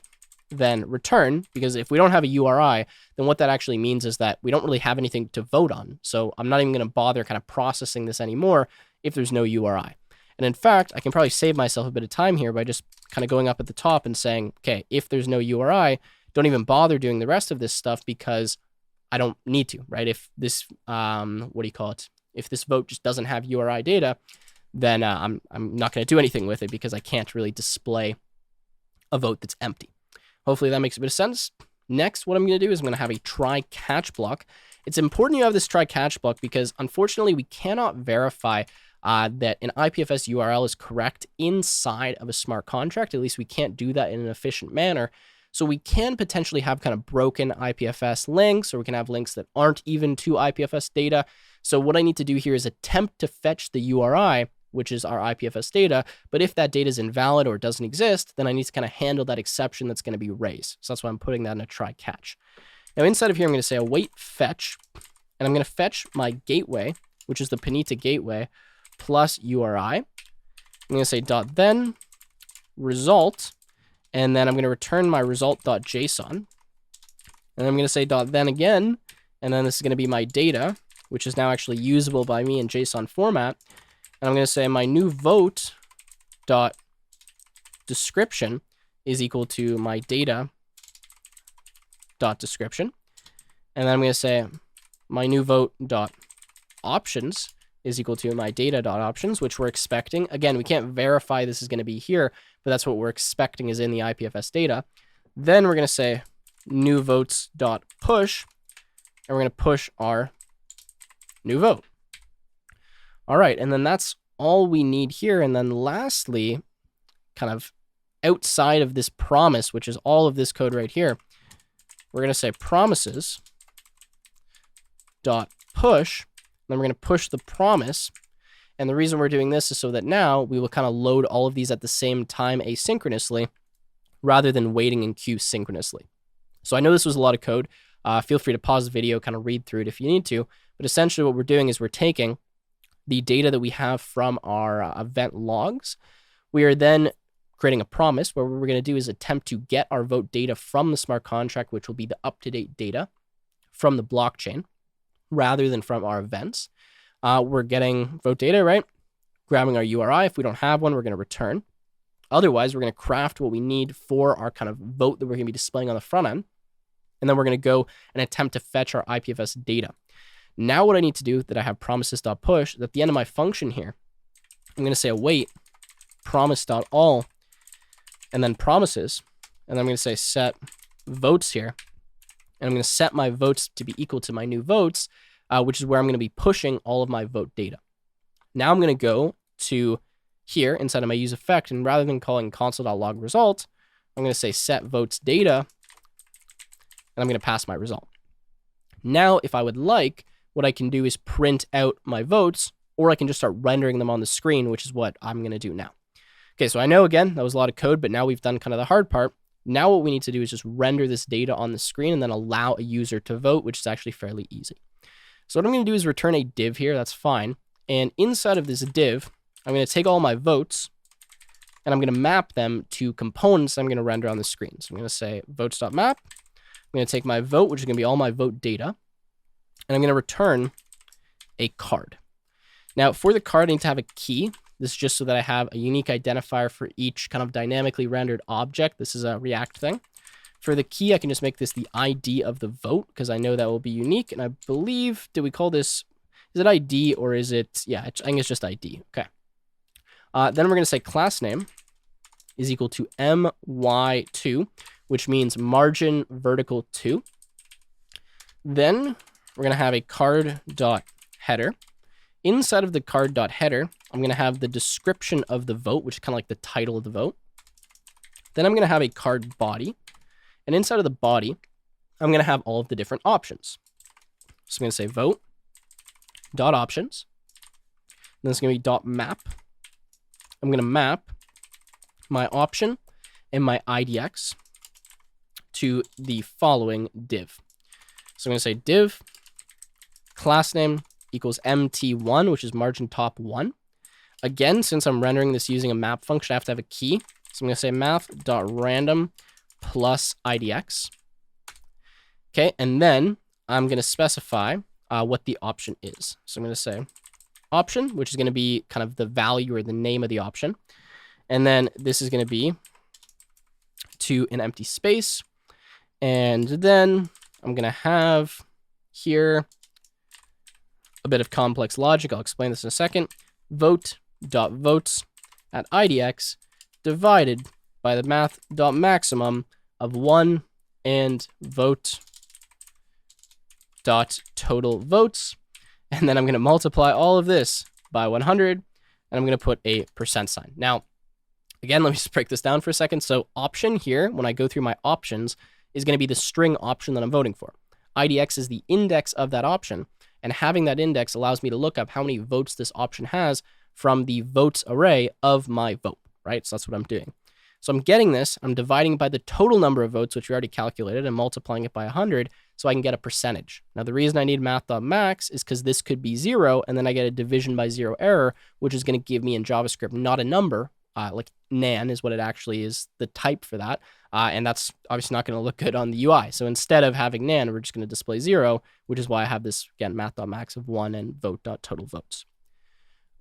then return, because if we don't have a URI, then what that actually means is that we don't really have anything to vote on. So I'm not even going to bother kind of processing this anymore if there's no URI. And in fact, I can probably save myself a bit of time here by just kind of going up at the top and saying, okay, if there's no URI, don't even bother doing the rest of this stuff because I don't need to, right? If this, if this vote just doesn't have URI data, then I'm not going to do anything with it because I can't really display a vote that's empty. Hopefully that makes a bit of sense. Next, what I'm going to do is I'm going to have a try catch block. It's important you have this try catch block because unfortunately we cannot verify that an IPFS URL is correct inside of a smart contract. At least we can't do that in an efficient manner. So we can potentially have kind of broken IPFS links, or we can have links that aren't even to IPFS data. So what I need to do here is attempt to fetch the URI, which is our IPFS data. But if that data is invalid or doesn't exist, then I need to kind of handle that exception that's going to be raised. So that's why I'm putting that in a try catch. Now inside of here, I'm going to say await fetch, and I'm going to fetch my gateway, which is the Panita gateway, plus URI. I'm going to say dot then result, and then I'm going to return my result.json. And then I'm going to say dot then again, and then this is going to be my data, which is now actually usable by me in JSON format. And I'm going to say my new vote dot description is equal to my data dot description. And then I'm going to say my new vote dot options is equal to my data dot options, which we're expecting. Again, we can't verify this is going to be here, but that's what we're expecting is in the IPFS data. Then we're going to say new votes dot push, and we're going to push our new vote. All right, and then that's all we need here. And then lastly, kind of outside of this promise, which is all of this code right here, we're going to say promises dot push, then we're going to push the promise, And the reason we're doing this is so that now we will kind of load all of these at the same time asynchronously rather than waiting in queue synchronously. So I know this was a lot of code. Feel free to pause the video, kind of read through it if you need to. But essentially what we're doing is we're taking the data that we have from our event logs. We are then creating a promise where what we're going to do is attempt to get our vote data from the smart contract, which will be the up-to-date data from the blockchain rather than from our events. We're getting vote data, right? Grabbing our URI. If we don't have one, we're going to return. Otherwise, we're going to craft what we need for our kind of vote that we're going to be displaying on the front end. And then we're going to go and attempt to fetch our IPFS data. Now what I need to do that I have promises.push, at the end of my function here, I'm going to say await promise.all and then promises. And then I'm going to say set votes here. And I'm going to set my votes to be equal to my new votes, which is where I'm going to be pushing all of my vote data. Now I'm going to go to here inside of my use effect, and rather than calling console.log result, I'm going to say set votes data, and I'm going to pass my result. Now, if I would like, what I can do is print out my votes, or I can just start rendering them on the screen, which is what I'm going to do now. Okay, so I know, again, that was a lot of code, but now we've done kind of the hard part. Now what we need to do is just render this data on the screen and then allow a user to vote, which is actually fairly easy. So what I'm going to do is return a div here. That's fine. And inside of this div, I'm going to take all my votes and I'm going to map them to components I'm going to render on the screen. So I'm going to say votes.map. I'm going to take my vote, which is going to be all my vote data, and I'm going to return a card. Now, for the card, I need to have a key. This is just so that I have a unique identifier for each kind of dynamically rendered object. This is a React thing. For the key, I can just make this the ID of the vote because I know that will be unique. And I believe, did we call this, is it ID or is it, yeah, I think it's just ID. Okay. Then we're going to say class name is equal to my2, which means margin vertical 2. Then we're going to have a card.header. Inside of the card.header, I'm going to have the description of the vote, which is kind of like the title of the vote. Then I'm going to have a card body. And inside of the body, I'm going to have all of the different options. So I'm going to say vote.options. Then it's going to be .map. I'm going to map my option and my IDX to the following div. So I'm going to say div class name equals MT1, which is margin top 1. Again, since I'm rendering this using a map function, I have to have a key. So I'm going to say math.random plus IDX. Okay, and then I'm going to specify what the option is. So I'm going to say option, which is going to be kind of the value or the name of the option. And then this is going to be to an empty space. And then I'm going to have here a bit of complex logic. I'll explain this in a second. Vote.votes at IDX divided by the math.maximum of 1 and vote.total votes. And then I'm going to multiply all of this by 100, and I'm going to put a % sign. Now, again, let me just break this down for a second. So option here, when I go through my options, is going to be the string option that I'm voting for. IDX is the index of that option, and having that index allows me to look up how many votes this option has from the votes array of my vote, right? So that's what I'm doing. So I'm getting this, I'm dividing by the total number of votes, which we already calculated, and multiplying it by 100 so I can get a percentage. Now, the reason I need math.max is because this could be 0, and then I get a division by 0 error, which is going to give me in JavaScript not a number, like nan is what it actually is, the type for that, and that's obviously not going to look good on the UI. So instead of having nan, we're just going to display 0, which is why I have this, again, math.max of 1 and vote.total votes.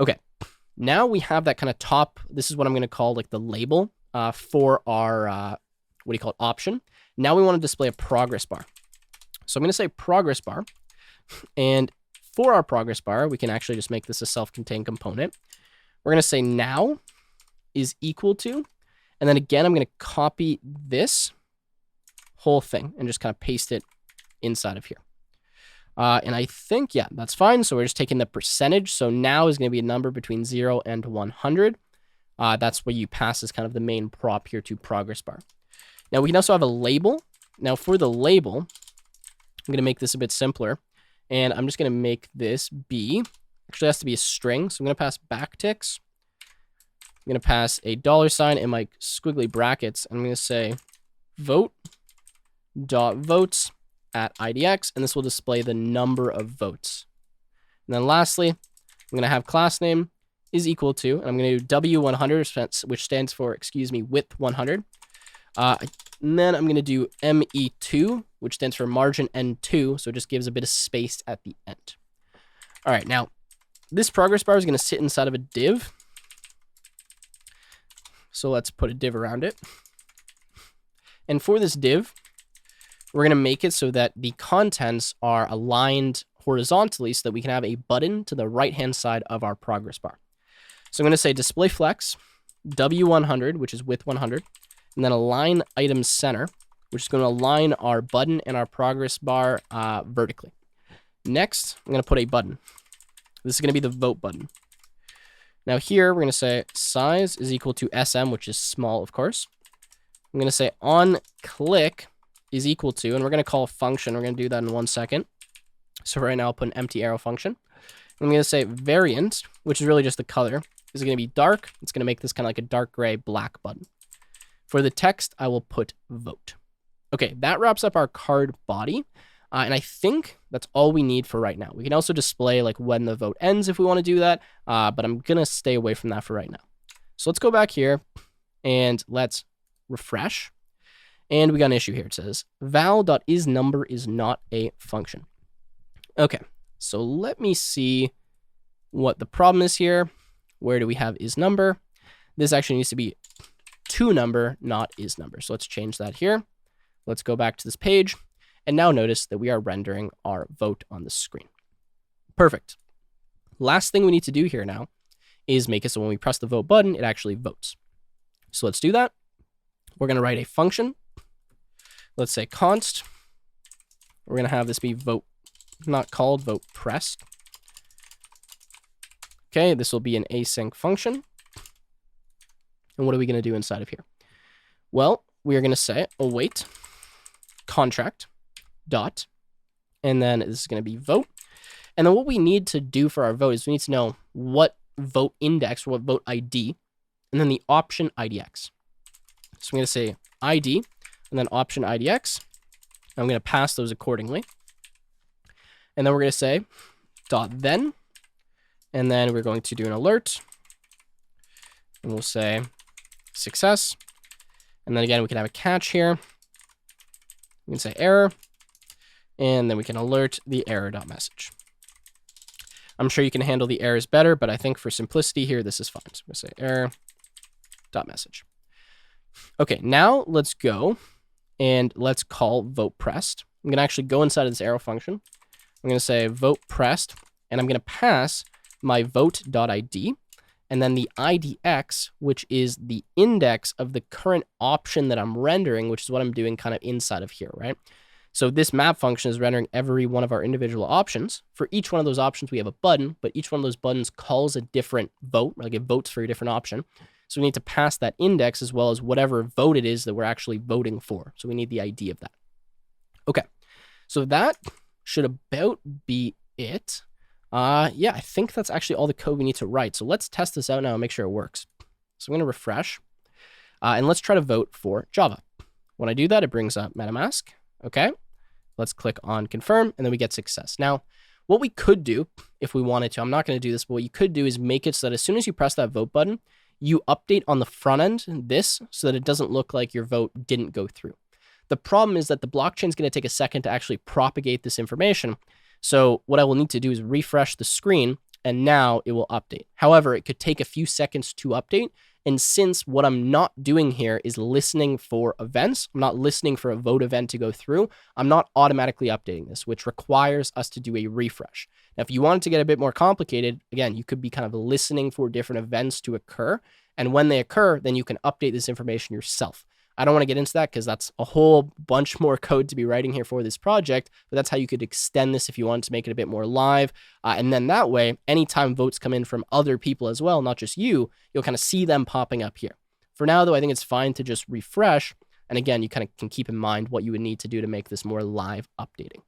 Okay, now we have that kind of top, this is what I'm going to call like the label for our, what do you call it, option. Now we want to display a progress bar. So I'm going to say progress bar, and for our progress bar, we can actually just make this a self-contained component. We're going to say now is equal to, and then again, I'm going to copy this whole thing and just kind of paste it inside of here. And I think, yeah, that's fine. So we're just taking the percentage. So now is going to be a number between 0 and 100. That's what you pass as kind of the main prop here to progress bar. Now we can also have a label. Now for the label, I'm going to make this a bit simpler, and I'm just going to make this B, actually has to be a string. So I'm going to pass backticks. I'm going to pass a $sign in my squiggly brackets. I'm going to say vote.votes at IDX, and this will display the number of votes. And then lastly, I'm going to have class name is equal to, and I'm going to do W100, which stands for, width 100. And then I'm going to do ME2, which stands for margin N2, so it just gives a bit of space at the end. All right, now this progress bar is going to sit inside of a div. So let's put a div around it. And for this div, we're going to make it so that the contents are aligned horizontally so that we can have a button to the right-hand side of our progress bar. So I'm going to say display flex, W100, which is width 100, and then align item center, which is going to align our button and our progress bar vertically. Next, I'm going to put a button. This is going to be the vote button. Now here, we're going to say size is equal to SM, which is small, of course. I'm going to say on click is equal to, and we're going to call a function. We're going to do that in 1 second. So right now, I'll put an empty arrow function. I'm going to say variant, which is really just the color, is going to be dark. It's going to make this kind of like a dark gray black button. For the text, I will put vote. Okay, that wraps up our card body. And I think that's all we need for right now. We can also display like when the vote ends if we want to do that, but I'm going to stay away from that for right now. So let's go back here and let's refresh. And we got an issue here. It says val.isNumber is not a function. Okay, so let me see what the problem is here. Where do we have isNumber? This actually needs to be toNumber, not isNumber. So let's change that here. Let's go back to this page. And now notice that we are rendering our vote on the screen. Perfect. Last thing we need to do here now is make it so when we press the vote button, it actually votes. So let's do that. We're going to write a function. Let's say const. We're going to have this be vote, not called, vote pressed. Okay, this will be an async function. And what are we going to do inside of here? Well, we are going to say await contract dot, and then this is going to be vote. And then what we need to do for our vote is we need to know what vote index or what vote ID, and then the option IDX. So I'm going to say ID and then option IDX. I'm going to pass those accordingly. And then we're going to say dot then, and then we're going to do an alert, and we'll say success. And then again, we can have a catch here. We can say error, and then we can alert the error.message. I'm sure you can handle the errors better, but I think for simplicity here, this is fine. So we're going to say error.message. Okay, now let's go and let's call vote pressed. I'm going to actually go inside of this arrow function. I'm going to say vote pressed, and I'm going to pass my vote.id, and then the IDX, which is the index of the current option that I'm rendering, which is what I'm doing kind of inside of here, right? So this map function is rendering every one of our individual options. For each one of those options, we have a button, but each one of those buttons calls a different vote, like it votes for a different option. So we need to pass that index as well as whatever vote it is that we're actually voting for. So we need the ID of that. Okay, so that should about be it. Yeah, I think that's actually all the code we need to write. So let's test this out now and make sure it works. So I'm going to refresh, and let's try to vote for Java. When I do that, it brings up MetaMask. Okay, let's click on confirm, and then we get success. Now, what we could do if we wanted to, I'm not going to do this, but what you could do is make it so that as soon as you press that vote button, you update on the front end this so that it doesn't look like your vote didn't go through. The problem is that the blockchain is going to take a second to actually propagate this information. So what I will need to do is refresh the screen, and now it will update. However, it could take a few seconds to update. And since what I'm not doing here is listening for events, I'm not listening for a vote event to go through, I'm not automatically updating this, which requires us to do a refresh. Now, if you wanted to get a bit more complicated, again, you could be kind of listening for different events to occur. And when they occur, then you can update this information yourself. I don't want to get into that because that's a whole bunch more code to be writing here for this project, but that's how you could extend this if you wanted to make it a bit more live. And then that way, anytime votes come in from other people as well, not just you, you'll kind of see them popping up here. For now, though, I think it's fine to just refresh. And again, you kind of can keep in mind what you would need to do to make this more live updating.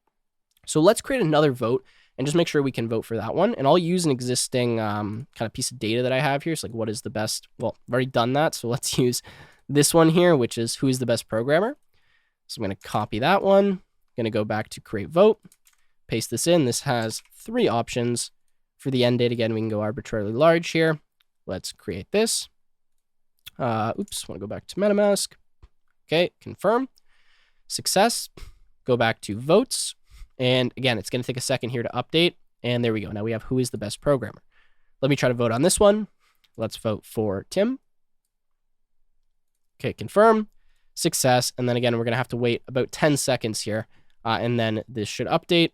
So let's create another vote and just make sure we can vote for that one. And I'll use an existing kind of piece of data that I have here. So like, what is the best? Well, I've already done that. So let's use this one here, which is who is the best programmer. So I'm going to copy that one. I'm going to go back to create vote, paste this in. This has 3 options. For the end date, again, we can go arbitrarily large here. Let's create this. Oops, want to go back to MetaMask. Okay, confirm. Success. Go back to votes. And again, it's going to take a second here to update. And there we go. Now we have who is the best programmer. Let me try to vote on this one. Let's vote for Tim. Okay, confirm. Success. And then again, we're going to have to wait about 10 seconds here. And then this should update.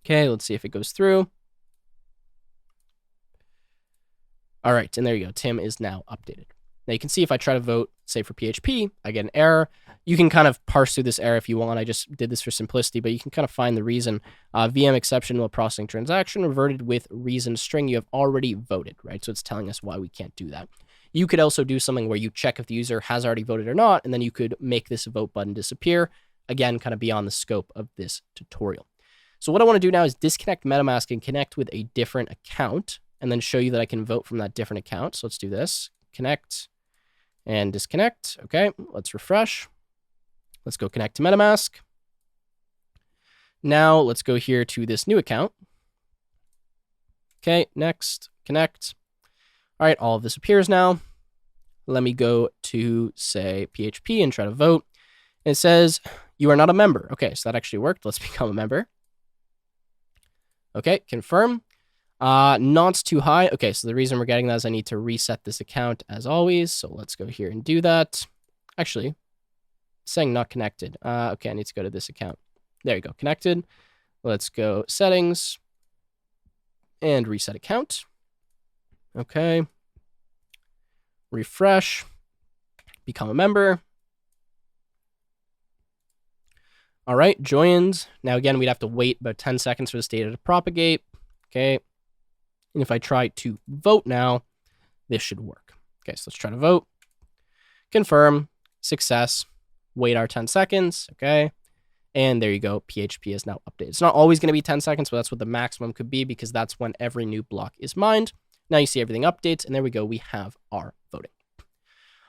Okay, let's see if it goes through. All right, and there you go. Tim is now updated. Now you can see if I try to vote, say for PHP, I get an error. You can kind of parse through this error if you want. I just did this for simplicity, but you can kind of find the reason. VM exception while processing transaction reverted with reason string. You have already voted, right? So it's telling us why we can't do that. You could also do something where you check if the user has already voted or not, and then you could make this vote button disappear. Again, kind of beyond the scope of this tutorial. So what I want to do now is disconnect MetaMask and connect with a different account, and then show you that I can vote from that different account. So let's do this. Connect and disconnect. Okay, let's refresh. Let's go connect to MetaMask. Now let's go here to this new account. Okay, next, connect. All right, all of this appears now. Let me go to, say, PHP and try to vote. And it says, you are not a member. Okay, so that actually worked. Let's become a member. Okay, confirm. Not too high. Okay, so the reason we're getting that is I need to reset this account as always. So let's go here and do that. Actually, it's saying not connected. Okay, I need to go to this account. There you go, connected. Let's go settings and reset account. Okay. Refresh. Become a member. All right, joined. Now again, we'd have to wait about 10 seconds for this data to propagate. Okay. And if I try to vote now, this should work. Okay, so let's try to vote. Confirm. Success. Wait our 10 seconds. Okay. And there you go. PHP is now updated. It's not always going to be 10 seconds, but that's what the maximum could be because that's when every new block is mined. Now you see everything updates, and there we go. We have our voting.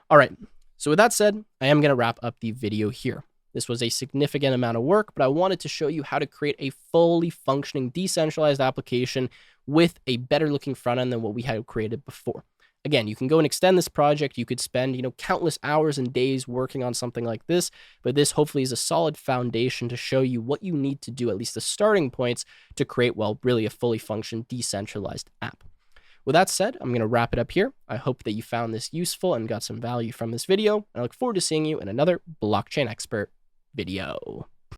All right. So with that said, I am going to wrap up the video here. This was a significant amount of work, but I wanted to show you how to create a fully functioning decentralized application with a better looking front end than what we had created before. Again, you can go and extend this project. You could spend, countless hours and days working on something like this, but this hopefully is a solid foundation to show you what you need to do, at least the starting points, to create, well, really a fully functioned decentralized app. With that said, I'm going to wrap it up here. I hope that you found this useful and got some value from this video, and I look forward to seeing you in another Blockchain Expert video.